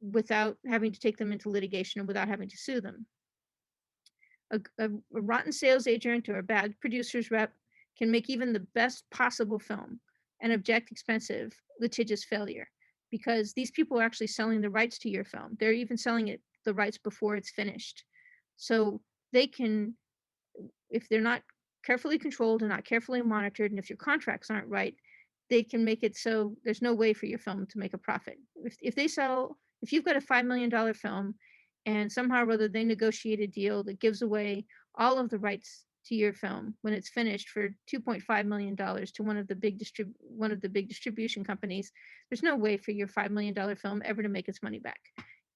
without having to take them into litigation and without having to sue them. A rotten sales agent or a bad producer's rep can make even the best possible film an abject, expensive, litigious failure, because these people are actually selling the rights to your film. They're even selling the rights before it's finished. So they can, if they're not carefully controlled and not carefully monitored, and if your contracts aren't right, they can make it so there's no way for your film to make a profit. If you've got a $5 million film and somehow or other they negotiate a deal that gives away all of the rights to your film when it's finished for $2.5 million to one of the big distribution companies, there's no way for your $5 million film ever to make its money back.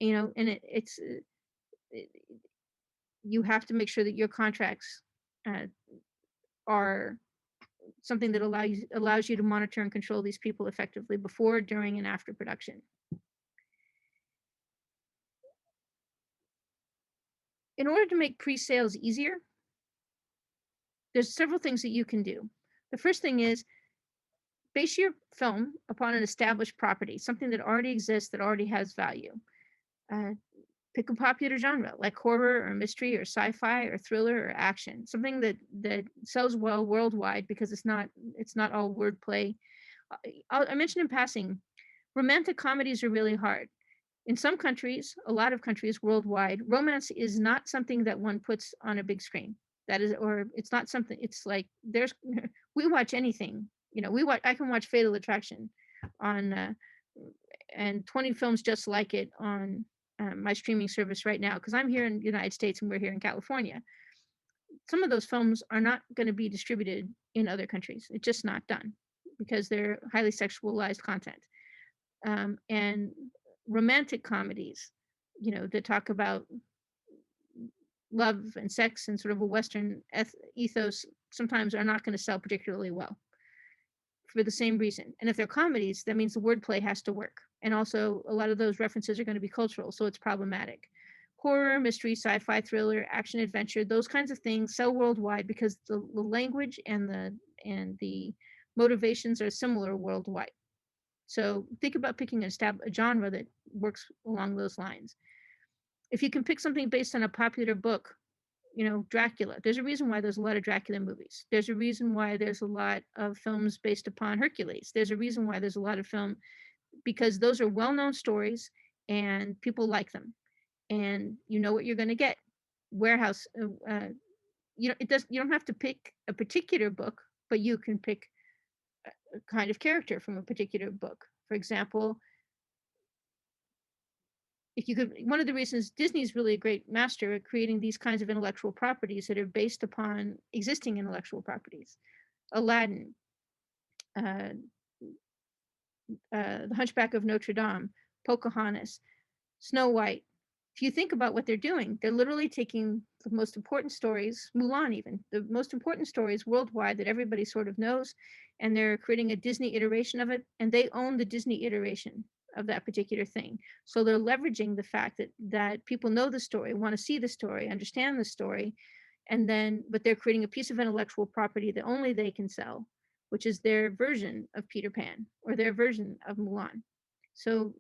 And it, you have to make sure that your contracts uh, are something that allows you to monitor and control these people effectively before, during, and after production. In order to make pre-sales easier, there's several things that you can do. The first thing is base your film upon an established property, something that already exists, that already has value. Uh, Pick a popular genre like horror or mystery or sci-fi or thriller or action, something that sells well worldwide because it's not all wordplay. I mentioned in passing, romantic comedies are really hard. In some countries, a lot of countries worldwide, romance is not something that one puts on a big screen. That is, or it's not something. It's like we watch anything. I can watch Fatal Attraction on and 20 films just like it on my streaming service right now because I'm here in the United States and we're here in California. Some of those films are not going to be distributed in other countries. It's just not done because they're highly sexualized content. And romantic comedies, that talk about love and sex and sort of a Western ethos, sometimes are not going to sell particularly well for the same reason. And if they're comedies, that means the wordplay has to work. And also, a lot of those references are going to be cultural, so it's problematic. Horror, mystery, sci-fi, thriller, action, adventure, those kinds of things sell worldwide because the language and the motivations are similar worldwide. So think about picking a genre that works along those lines. If you can pick something based on a popular book, Dracula, there's a reason why there's a lot of Dracula movies. There's a reason why there's a lot of films based upon Hercules. There's a reason why there's a lot of film, because those are well-known stories and people like them. And you know what you're going to get. Warehouse, you don't have to pick a particular book, but you can pick a kind of character from a particular book. For example, one of the reasons Disney's really a great master at creating these kinds of intellectual properties that are based upon existing intellectual properties. Aladdin, uh, The Hunchback of Notre Dame, Pocahontas, Snow White. If you think about what they're doing, they're literally taking the most important stories, Mulan even, the most important stories worldwide that everybody sort of knows, and they're creating a Disney iteration of it, and they own the Disney iteration of that particular thing. So they're leveraging the fact that people know the story, want to see the story, understand the story, but they're creating a piece of intellectual property that only they can sell, which is their version of Peter Pan or their version of Mulan. So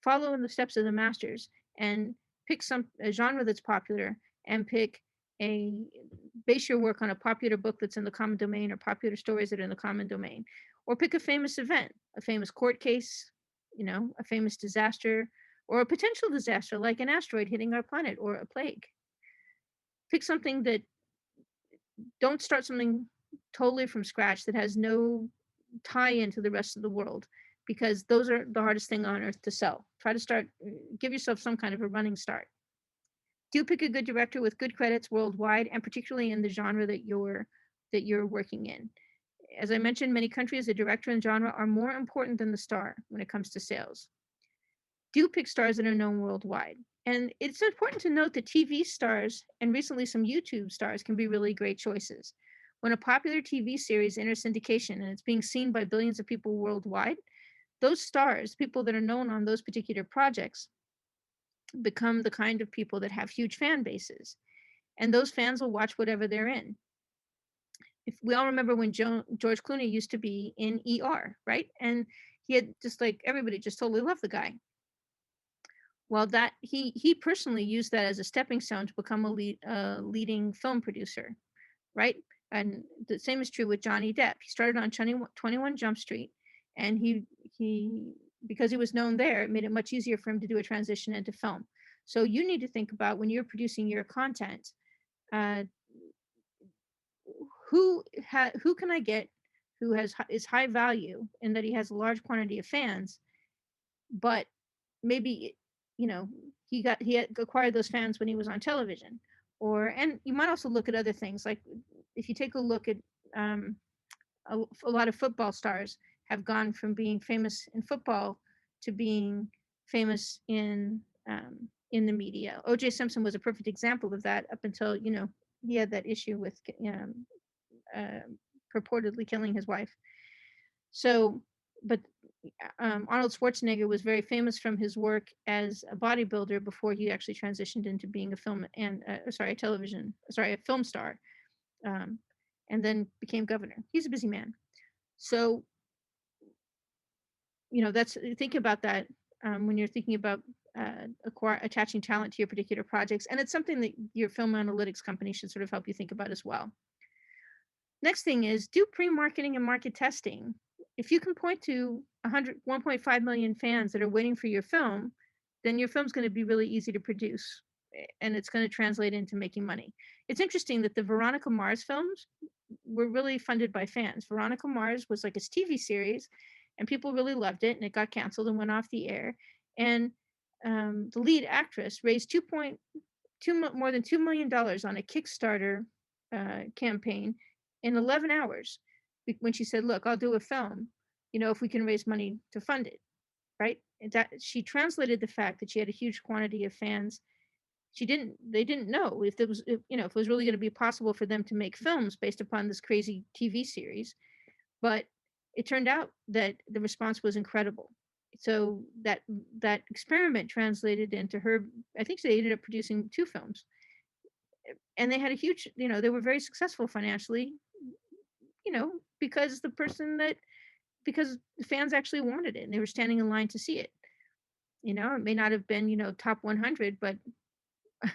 follow in the steps of the masters and pick a genre that's popular and base your work on a popular book that's in the common domain or popular stories that are in the common domain, or pick a famous event, a famous court case, a famous disaster or a potential disaster like an asteroid hitting our planet or a plague. Pick something don't start something totally from scratch that has no tie into the rest of the world, because those are the hardest thing on earth to sell. Give yourself some kind of a running start. Do pick a good director with good credits worldwide, and particularly in the genre that you're working in. As I mentioned, many countries, the director and genre are more important than the star when it comes to sales. Do pick stars that are known worldwide. And it's important to note that TV stars and recently some YouTube stars can be really great choices. When a popular TV series enters syndication and it's being seen by billions of people worldwide, those stars, people that are known on those particular projects, become the kind of people that have huge fan bases. And those fans will watch whatever they're in. If we all remember when George Clooney used to be in ER, right? And he had just like everybody just totally loved the guy. Well, that he personally used that as a stepping stone to become a leading film producer, right? And the same is true with Johnny Depp. He started on 21 Jump Street, and he because he was known there, it made it much easier for him to do a transition into film. So you need to think about, when you're producing your content, who can I get who is high value in that he has a large quantity of fans, but maybe, you know, he had acquired those fans when he was on television. And you might also look at other things, like if you take a look at um, a lot of football stars have gone from being famous in football to being famous in the media. O.J. Simpson was a perfect example of that up until, he had that issue with uh, purportedly killing his wife. So, but Arnold Schwarzenegger was very famous from his work as a bodybuilder before he actually transitioned into being a a film star, um, and then became governor. He's a busy man. So, that's think about that when you're thinking about attaching talent to your particular projects, and it's something that your film analytics company should sort of help you think about as well. Next thing is do pre-marketing and market testing. If you can point to 1.5 million fans that are waiting for your film, then your film's going to be really easy to produce, and it's going to translate into making money. It's interesting that the Veronica Mars films were really funded by fans. Veronica Mars was like a TV series, and people really loved it, and it got canceled and went off the air. And the lead actress raised more than $2 million on a Kickstarter campaign in 11 hours when she said, "Look, I'll do a film, if we can raise money to fund it." Right? And that she translated the fact that she had a huge quantity of fans. They didn't know if if it was really going to be possible for them to make films based upon this crazy TV series, but it turned out that the response was incredible. So that experiment translated into her. I think they ended up producing 2 films, and they had a huge, they were very successful financially, because because the fans actually wanted it and they were standing in line to see it. It may not have been, top 100, but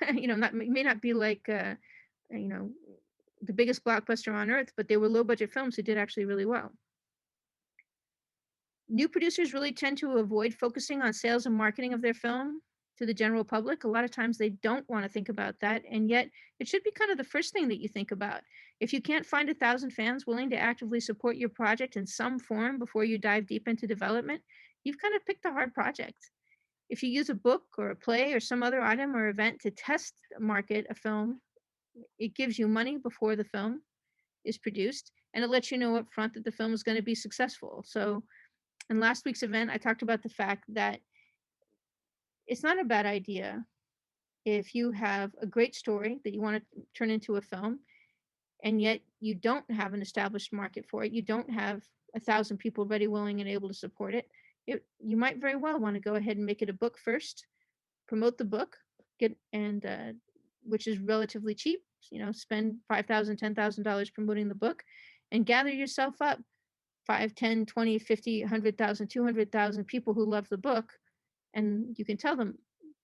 it may not be like you know the biggest blockbuster on earth, but they were low budget films that did actually really well. New producers really tend to avoid focusing on sales and marketing of their film to the general public. A lot of times they don't want to think about that, and yet it should be kind of the first thing that you think about. If you can't find 1,000 fans willing to actively support your project in some form before you dive deep into development, you've kind of picked a hard project. If you use a book or a play or some other item or event to test market a film, it gives you money before the film is produced, and it lets you know up front that the film is going to be successful. So in last week's event, I talked about the fact that it's not a bad idea if you have a great story that you want to turn into a film, and yet you don't have an established market for it. You don't have 1,000 people ready, willing, and able to support it. You might very well want to go ahead and make it a book first, promote the book, which is relatively cheap. Spend $5,000, $10,000 promoting the book, and gather yourself up 5, 10, 20, 50, 100,000, 200,000 people who love the book, and you can tell them,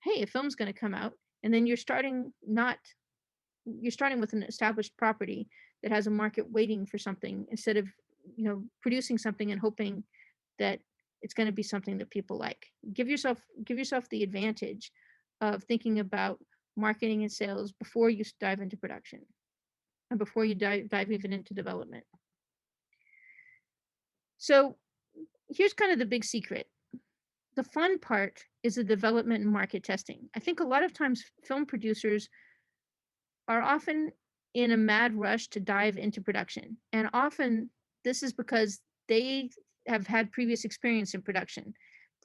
hey, a film's going to come out, and then you're starting with an established property that has a market waiting for something, instead of producing something and hoping that it's going to be something that people like. Give yourself the advantage of thinking about marketing and sales before you dive into production and before you dive even into development. So here's kind of the big secret. The fun part is the development and market testing. I think a lot of times film producers are often in a mad rush to dive into production. And often this is because they have had previous experience in production.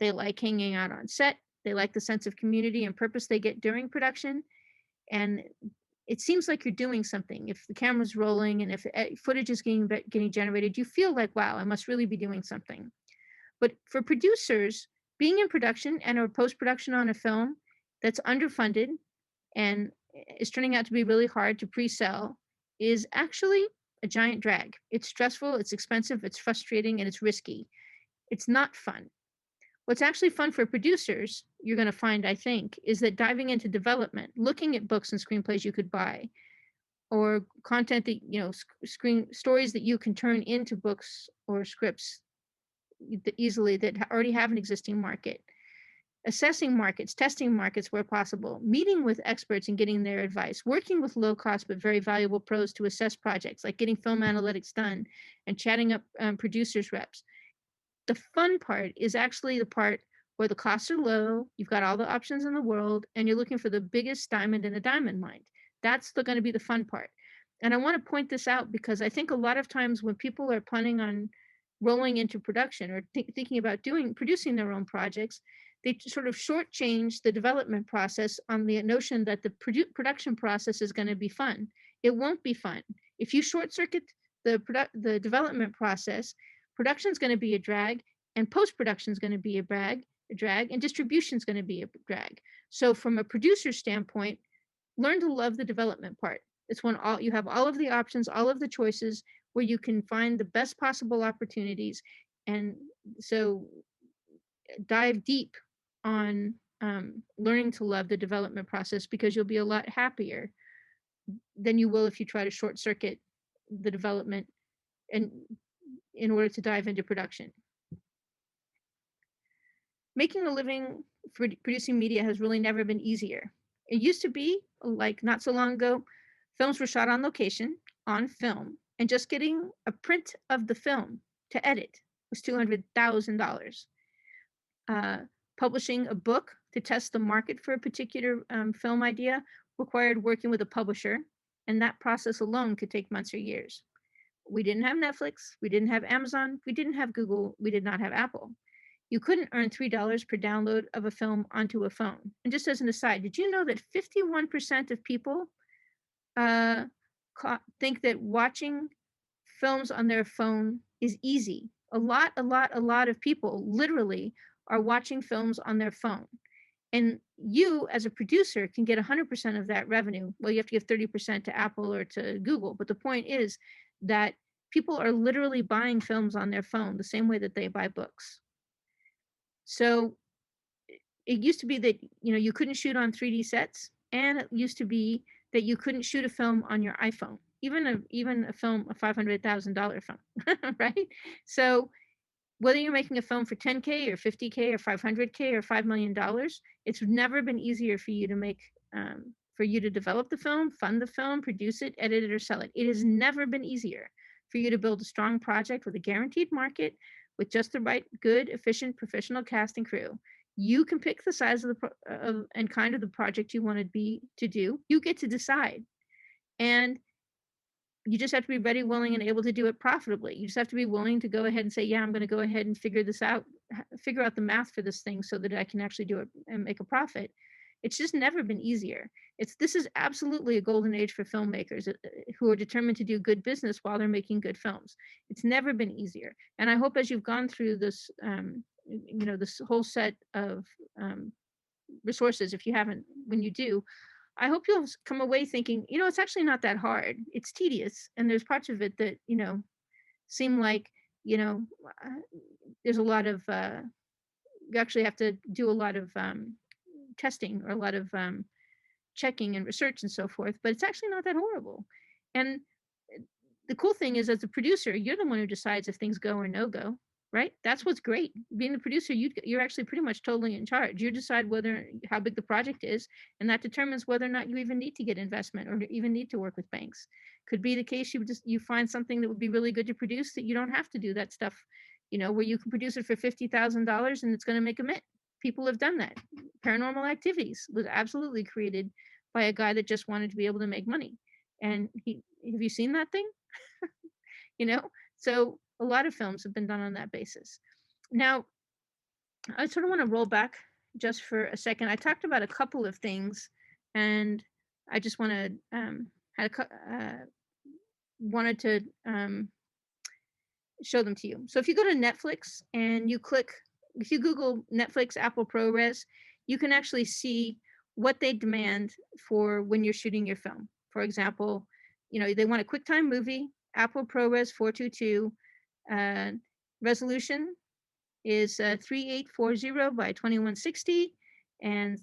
They like hanging out on set. They like the sense of community and purpose they get during production. And it seems like you're doing something. If the camera's rolling and if footage is getting generated, you feel like, wow, I must really be doing something. But for producers, being in production and or post-production on a film that's underfunded and is turning out to be really hard to pre-sell is actually a giant drag. It's stressful, it's expensive, it's frustrating, and it's risky. It's not fun. What's actually fun for producers, you're going to find, I think, is that diving into development, looking at books and screenplays you could buy, or content that, stories that you can turn into books or scripts easily that already have an existing market. assessing markets, testing markets where possible, meeting with experts and getting their advice, working with low cost but very valuable pros to assess projects, like getting film analytics done and chatting up producers reps. The fun part is actually the part where the costs are low, you've got all the options in the world, and you're looking for the biggest diamond in a diamond mine. That's going to be the fun part. And I want to point this out because I think a lot of times when people are planning on rolling into production or thinking about producing their own projects, they sort of shortchange the development process on the notion that the production process is going to be fun. It won't be fun. If you short circuit the development process, production is going to be a drag, and post-production is going to be a drag, and distribution is going to be a drag. So from a producer standpoint, learn to love the development part. It's when you have all of the options, all of the choices, where you can find the best possible opportunities. And so dive deep on learning to love the development process, because you'll be a lot happier than you will if you try to short circuit the development and in order to dive into production. Making a living for producing media has really never been easier. It used to be, like not so long ago, films were shot on location, on film, and just getting a print of the film to edit was $200,000. Publishing a book to test the market for a particular film idea required working with a publisher, and that process alone could take months or years. We didn't have Netflix, we didn't have Amazon, we didn't have Google, we did not have Apple. You couldn't earn $3 per download of a film onto a phone. And just as an aside, did you know that 51% of people think that watching films on their phone is easy? A lot of people literally are watching films on their phone. And you, as a producer, can get 100% of that revenue. Well, you have to give 30% to Apple or to Google. But the point is that people are literally buying films on their phone the same way that they buy books. So it used to be that, you couldn't shoot on 3D sets, and it used to be that you couldn't shoot a film on your iPhone, even a film, a $500,000 film, right? So whether you're making a film for 10K or 50K or 500K or $5 million, it's never been easier for you to develop the film, fund the film, produce it, edit it, or sell it. It has never been easier for you to build a strong project with a guaranteed market, with just the right, good, efficient, professional cast and crew. You can pick the size of and kind of the project you want to do. You get to decide. And you just have to be ready, willing, and able to do it profitably. You just have to be willing to go ahead and say, yeah, I'm going to go ahead and figure out the math for this thing so that I can actually do it and make a profit. It's just never been easier. This is absolutely a golden age for filmmakers who are determined to do good business while they're making good films. It's never been easier. And I hope as you've gone through this, this whole set of resources, if you haven't, when you do, I hope you'll come away thinking, it's actually not that hard. It's tedious. And there's parts of it that, seem like, there's a lot of, you actually have to do a lot of testing or a lot of checking and research and so forth, but it's actually not that horrible. And the cool thing is, as a producer, you're the one who decides if things go or no go, right? That's what's great. Being the producer, you're actually pretty much totally in charge. You decide how big the project is, and that determines whether or not you even need to get investment or even need to work with banks. Could be the case you find something that would be really good to produce that you don't have to do that stuff, where you can produce it for $50,000 and it's going to make a mint. People have done that. Paranormal Activities was absolutely created by a guy that just wanted to be able to make money. And have you seen that thing? So a lot of films have been done on that basis. Now, I sort of want to roll back just for a second. I talked about a couple of things, and I just want to wanted to show them to you. So if you go to Netflix and if you Google Netflix Apple ProRes, you can actually see what they demand for when you're shooting your film. For example, they want a QuickTime movie, Apple ProRes 422, resolution is 3840 by 2160, and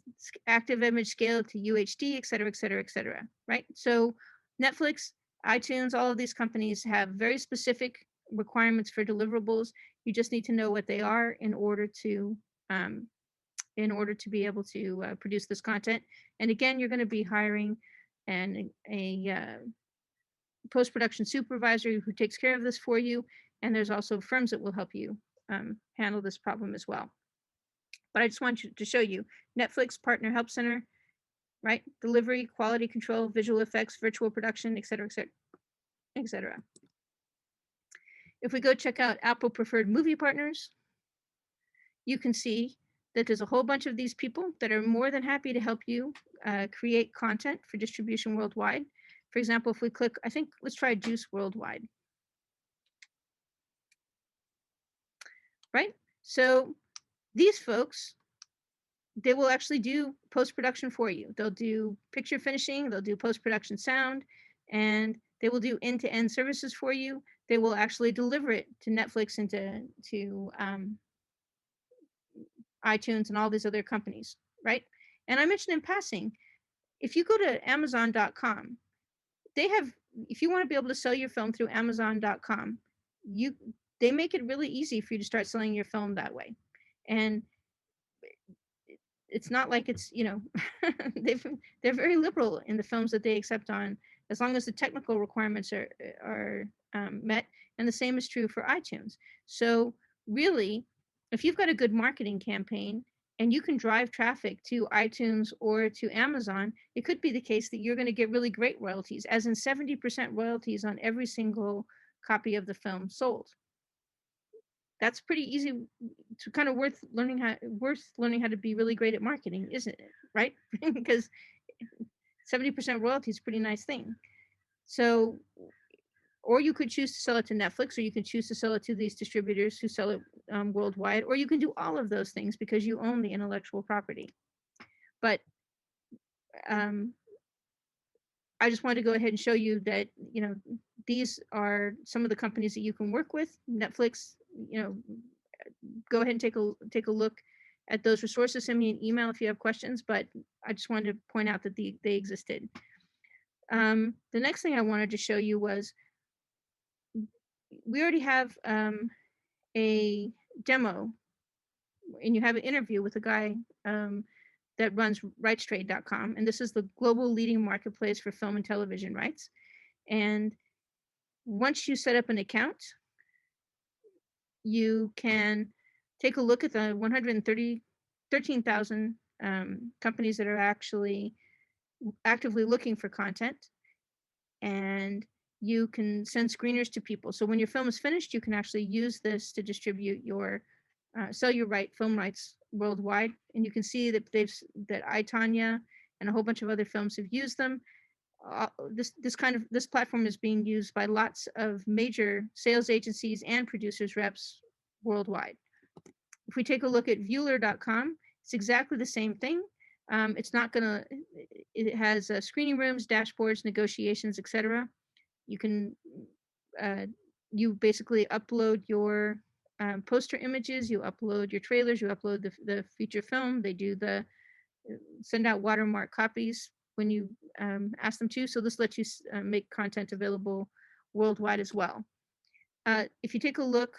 active image scale to UHD, et cetera, et cetera, et cetera, right? So Netflix, iTunes, all of these companies have very specific requirements for deliverables. You just need to know what they are in order to in order to be able to produce this content. And again, you're going to be hiring a post-production supervisor who takes care of this for you. And there's also firms that will help you handle this problem as well. But I just want you to show you Netflix Partner Help Center, right? Delivery, quality control, visual effects, virtual production, et cetera, et cetera, et cetera. If we go check out Apple Preferred Movie Partners, you can see that there's a whole bunch of these people that are more than happy to help you create content for distribution worldwide. For example, if we click, I think, let's try Juice Worldwide. Right? So these folks, they will actually do post-production for you. They'll do picture finishing, they'll do post-production sound, and they will do end-to-end services for you. They will actually deliver it to Netflix and to iTunes and all these other companies, right? And I mentioned in passing, if you go to Amazon.com, they have, if you want to be able to sell your film through Amazon.com, they make it really easy for you to start selling your film that way. And it's not like it's, they're very liberal in the films that they accept on, as long as the technical requirements are met. And the same is true for iTunes. So really, if you've got a good marketing campaign and you can drive traffic to iTunes or to Amazon, it could be the case that you're going to get really great royalties, as in 70% royalties on every single copy of the film sold. That's pretty easy to kind of worth learning how to be really great at marketing, isn't it? Right? Because 70% royalty is a pretty nice thing. So, or you could choose to sell it to Netflix, or you can choose to sell it to these distributors who sell it worldwide, or you can do all of those things because you own the intellectual property. But I just wanted to go ahead and show you that, these are some of the companies that you can work with. Netflix, go ahead and take a look at those resources. Send me an email if you have questions, but I just wanted to point out that they existed. The next thing I wanted to show you was, we already have a demo, and you have an interview with a guy that runs rightstrade.com, and this is the global leading marketplace for film and television rights. And once you set up an account, you can take a look at the 13,000 companies that are actually actively looking for content, and you can send screeners to people. So when your film is finished, you can actually use this to distribute your sell your film rights worldwide. And you can see that I, Tanya, and a whole bunch of other films have used them. This platform is being used by lots of major sales agencies and producers reps worldwide. If we take a look at Vuuler.com, it's exactly the same thing. It has screening rooms, dashboards, negotiations, etc. You can you basically upload your poster images, you upload your trailers, you upload the feature film. They do send out watermark copies when you ask them to. So this lets you make content available worldwide as well. If you take a look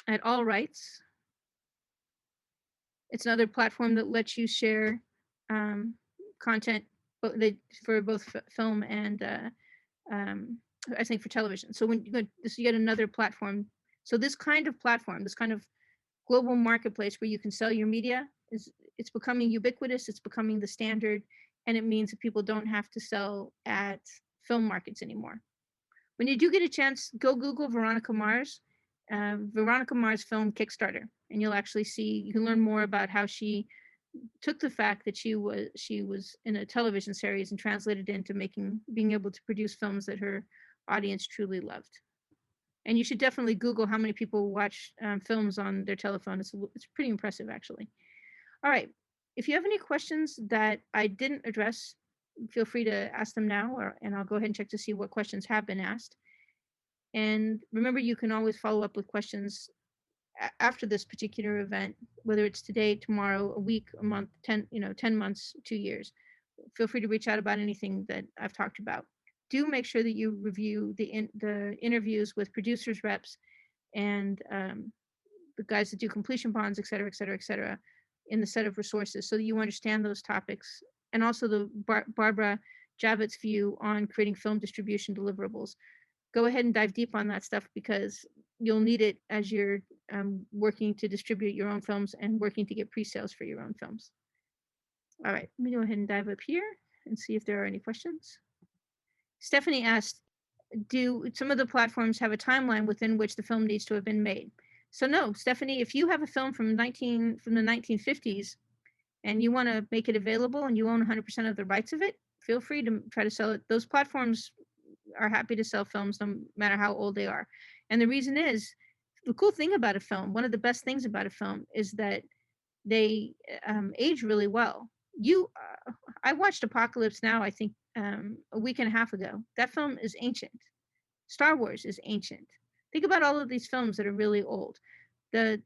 at All Rights, it's another platform that lets you share content for both film and I think for television. So when you go, this is yet another platform. So this kind of platform, this kind of global marketplace where you can sell your media, it's becoming ubiquitous. It's becoming the standard, and it means that people don't have to sell at film markets anymore. When you do get a chance, go Google Veronica Mars film Kickstarter, and you'll actually see, you can learn more about how she took the fact that she was in a television series and translated it into being able to produce films that her audience truly loved. And you should definitely Google how many people watch films on their telephone. It's pretty impressive, actually. All right. If you have any questions that I didn't address, feel free to ask them now, and I'll go ahead and check to see what questions have been asked. And remember, you can always follow up with questions after this particular event, whether it's today, tomorrow, a week, a month, 10 months, 2 years. Feel free to reach out about anything that I've talked about. Do make sure that you review the interviews with producers reps and the guys that do completion bonds, et cetera, et cetera, et cetera, in the set of resources, so that you understand those topics, and also the Barbara Javett's view on creating film distribution deliverables. Go ahead and dive deep on that stuff, because you'll need it as you're working to distribute your own films and working to get pre-sales for your own films. All right, let me go ahead and dive up here and see if there are any questions. Stephanie asked, do some of the platforms have a timeline within which the film needs to have been made? So no, Stephanie, if you have a film from the 1950s and you want to make it available and you own 100% of the rights of it, feel free to try to sell it. Those platforms are happy to sell films no matter how old they are. And the reason is, the cool thing about a film, one of the best things about a film, is that they age really well. I watched Apocalypse Now, I think a week and a half ago. That film is ancient. Star Wars is ancient. Think about all of these films that are really old. The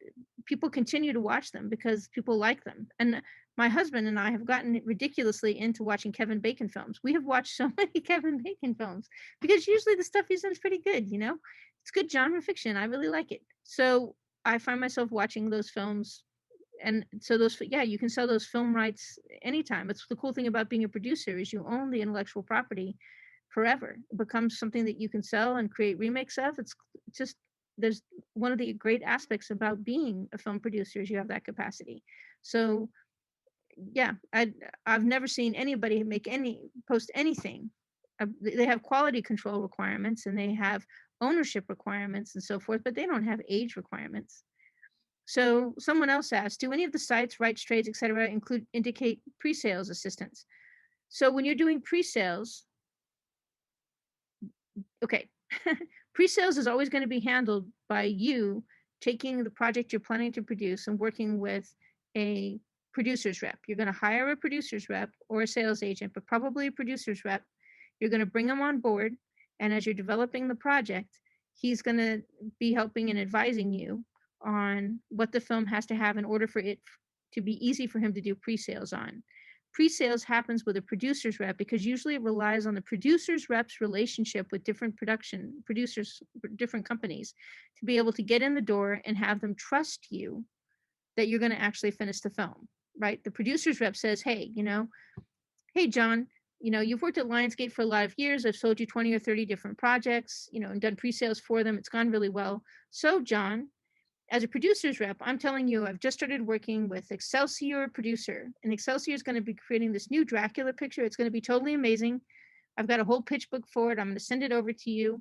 people continue to watch them because people like them. And my husband and I have gotten ridiculously into watching Kevin Bacon films. We have watched so many Kevin Bacon films because usually the stuff he's in is pretty good, you know? It's good genre fiction. I really like it. So I find myself watching those films. And so you can sell those film rights anytime. It's the cool thing about being a producer, is you own the intellectual property forever. It becomes something that you can sell and create remakes of. It's just, there's one of the great aspects about being a film producer is you have that capacity. So yeah, I've never seen anybody post anything. They have quality control requirements and they have ownership requirements and so forth, but they don't have age requirements. So someone else asked, do any of the sites, rights, trades, et cetera, indicate pre-sales assistance? So when you're doing pre-sales, okay, pre-sales is always going to be handled by you taking the project you're planning to produce and working with a producer's rep. You're going to hire a producer's rep or a sales agent, but probably a producer's rep. You're going to bring them on board. And as you're developing the project, he's going to be helping and advising you on what the film has to have in order for it to be easy for him to do pre-sales on. Pre-sales happens with a producer's rep because usually it relies on the producer's rep's relationship with different production producers, different companies, to be able to get in the door and have them trust you that you're going to actually finish the film, right? The producer's rep says, hey, hey, John, you've worked at Lionsgate for a lot of years. I've sold you 20 or 30 different projects, and done pre-sales for them. It's gone really well. So, John, as a producer's rep, I'm telling you, I've just started working with Excelsior Producer, and Excelsior is going to be creating this new Dracula picture. It's going to be totally amazing. I've got a whole pitch book for it. I'm going to send it over to you.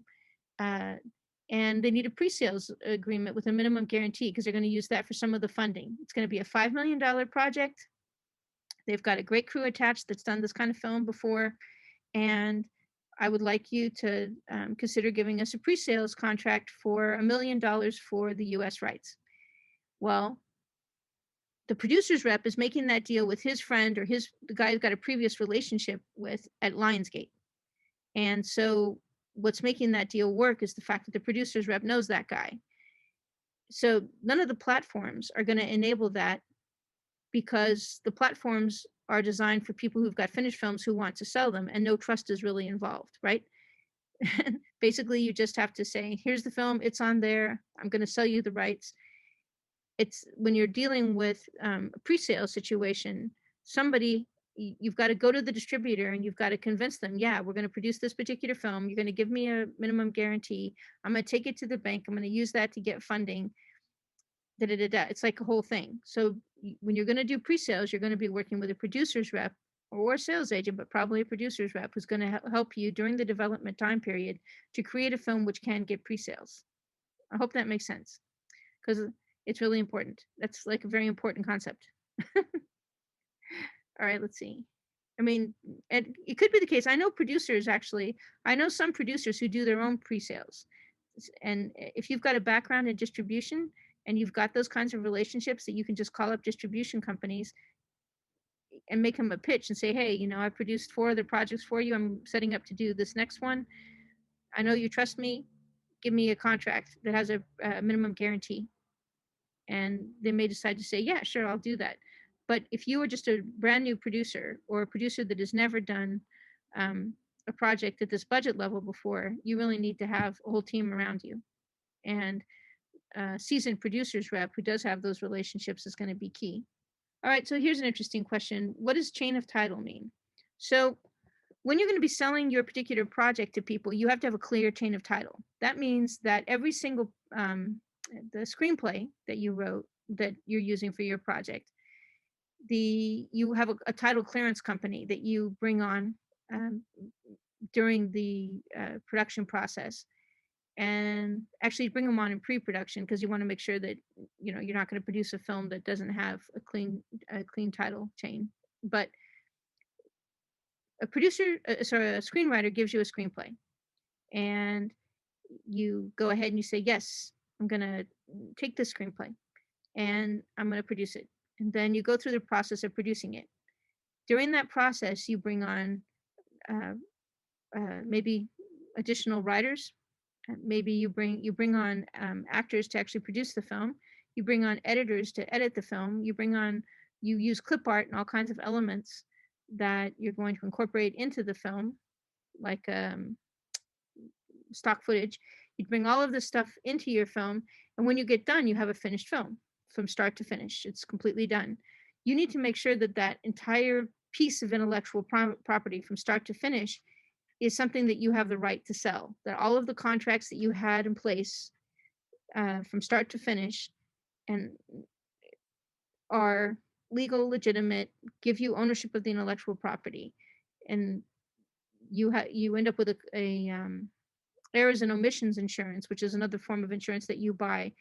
And they need a pre-sales agreement with a minimum guarantee because they're going to use that for some of the funding. It's going to be a $5 million project. They've got a great crew attached that's done this kind of film before. And I would like you to consider giving us a pre-sales contract for $1 million for the US rights. Well, the producer's rep is making that deal with his friend or the guy who's got a previous relationship with at Lionsgate. And so what's making that deal work is the fact that the producer's rep knows that guy. So none of the platforms are going to enable that because the platforms are designed for people who've got finished films who want to sell them, and no trust is really involved, right? Basically, you just have to say, here's the film, it's on there, I'm going to sell you the rights. It's when you're dealing with a pre-sale situation, you've got to go to the distributor and you've got to convince them, yeah, we're going to produce this particular film. You're going to give me a minimum guarantee. I'm going to take it to the bank. I'm going to use that to get funding. It's like a whole thing. So when you're going to do pre-sales, you're going to be working with a producer's rep or a sales agent, but probably a producer's rep who's going to help you during the development time period to create a film which can get pre-sales. I hope that makes sense because it's really important. That's like a very important concept. All right, let's see. I mean, and it could be the case. I know some producers who do their own pre-sales. And if you've got a background in distribution and you've got those kinds of relationships that you can just call up distribution companies and make them a pitch and say, hey, I produced 4 other projects for you. I'm setting up to do this next one. I know you trust me. Give me a contract that has a minimum guarantee. And they may decide to say, yeah, sure, I'll do that. But if you are just a brand new producer or a producer that has never done a project at this budget level before, you really need to have a whole team around you. And seasoned producer's rep who does have those relationships is going to be key. All right, so here's an interesting question. What does chain of title mean? So when you're going to be selling your particular project to people, you have to have a clear chain of title. That means that every single the screenplay that you wrote that you're using for your project, you have a title clearance company that you bring on um, during the production process, and actually bring them on in pre-production because you want to make sure that you're not going to produce a film that doesn't have a clean title chain. But a screenwriter gives you a screenplay, and you go ahead and you say, yes, I'm going to take this screenplay and I'm going to produce it. And then you go through the process of producing it. During that process, you bring on uh, maybe additional writers. Maybe you bring on actors to actually produce the film. You bring on editors to edit the film. You use clip art and all kinds of elements that you're going to incorporate into the film, like stock footage. You bring all of this stuff into your film, and when you get done, you have a finished film from start to finish. It's completely done. You need to make sure that that entire piece of intellectual property from start to finish is something that you have the right to sell, that all of the contracts that you had in place from start to finish and are legal, legitimate, give you ownership of the intellectual property, and you end up with a errors and omissions insurance, which is another form of insurance that you buy,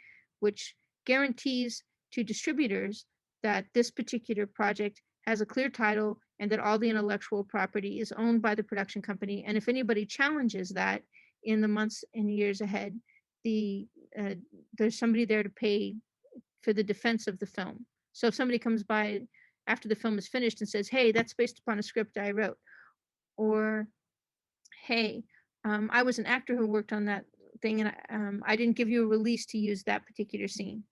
which guarantees to distributors that this particular project has a clear title and that all the intellectual property is owned by the production company. And if anybody challenges that in the months and years ahead, there's somebody there to pay for the defense of the film. So if somebody comes by after the film is finished and says, hey, that's based upon a script I wrote, or hey, I was an actor who worked on that thing, and I didn't give you a release to use that particular scene.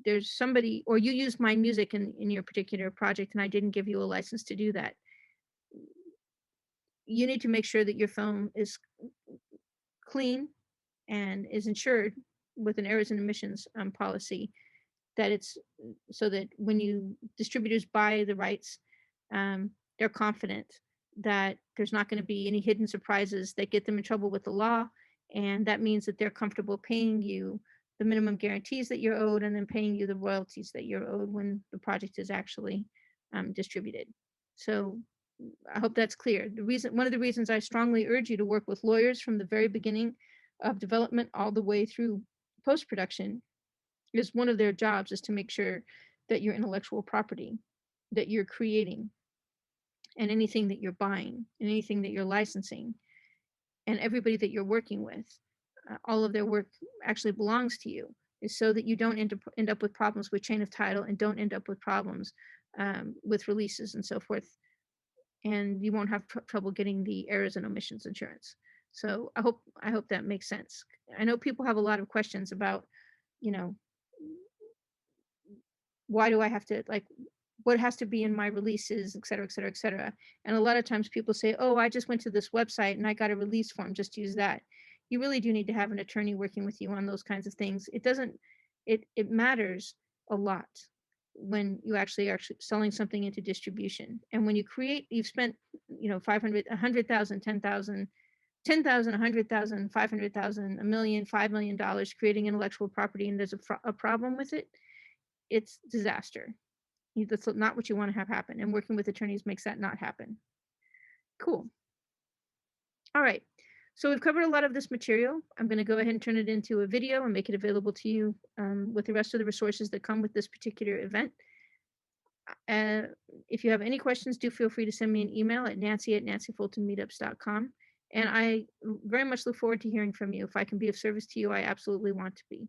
There's somebody, or you used my music in your particular project, and I didn't give you a license to do that. You need to make sure that your film is clean and is insured with an errors and omissions policy, that it's so that when distributors buy the rights, they're confident that there's not going to be any hidden surprises that get them in trouble with the law. And that means that they're comfortable paying you the minimum guarantees that you're owed, and then paying you the royalties that you're owed when the project is actually distributed. So I hope that's clear. One of the reasons I strongly urge you to work with lawyers from the very beginning of development all the way through post-production is one of their jobs is to make sure that your intellectual property that you're creating and anything that you're buying and anything that you're licensing and everybody that you're working with, all of their work actually belongs to you, is so that you don't end up with problems with chain of title and don't end up with problems with releases and so forth. And you won't have trouble getting the errors and omissions insurance. So I hope that makes sense. I know people have a lot of questions about, why do I have to, like, what has to be in my releases, et cetera, et cetera, et cetera. And a lot of times people say, oh, I just went to this website and I got a release form, just use that. You really do need to have an attorney working with you on those kinds of things. It matters a lot when you actually are selling something into distribution. And when you've spent, 500, 100,000, 10,000, 10,000, 100,000, 500,000, $1 million, $5 million creating intellectual property, and there's a problem with it, it's disaster. That's not what you want to have happen. And working with attorneys makes that not happen. Cool. All right. So we've covered a lot of this material. I'm going to go ahead and turn it into a video and make it available to you with the rest of the resources that come with this particular event. If you have any questions, do feel free to send me an email at nancy@nancyfultonmeetups.com. And I very much look forward to hearing from you. If I can be of service to you, I absolutely want to be.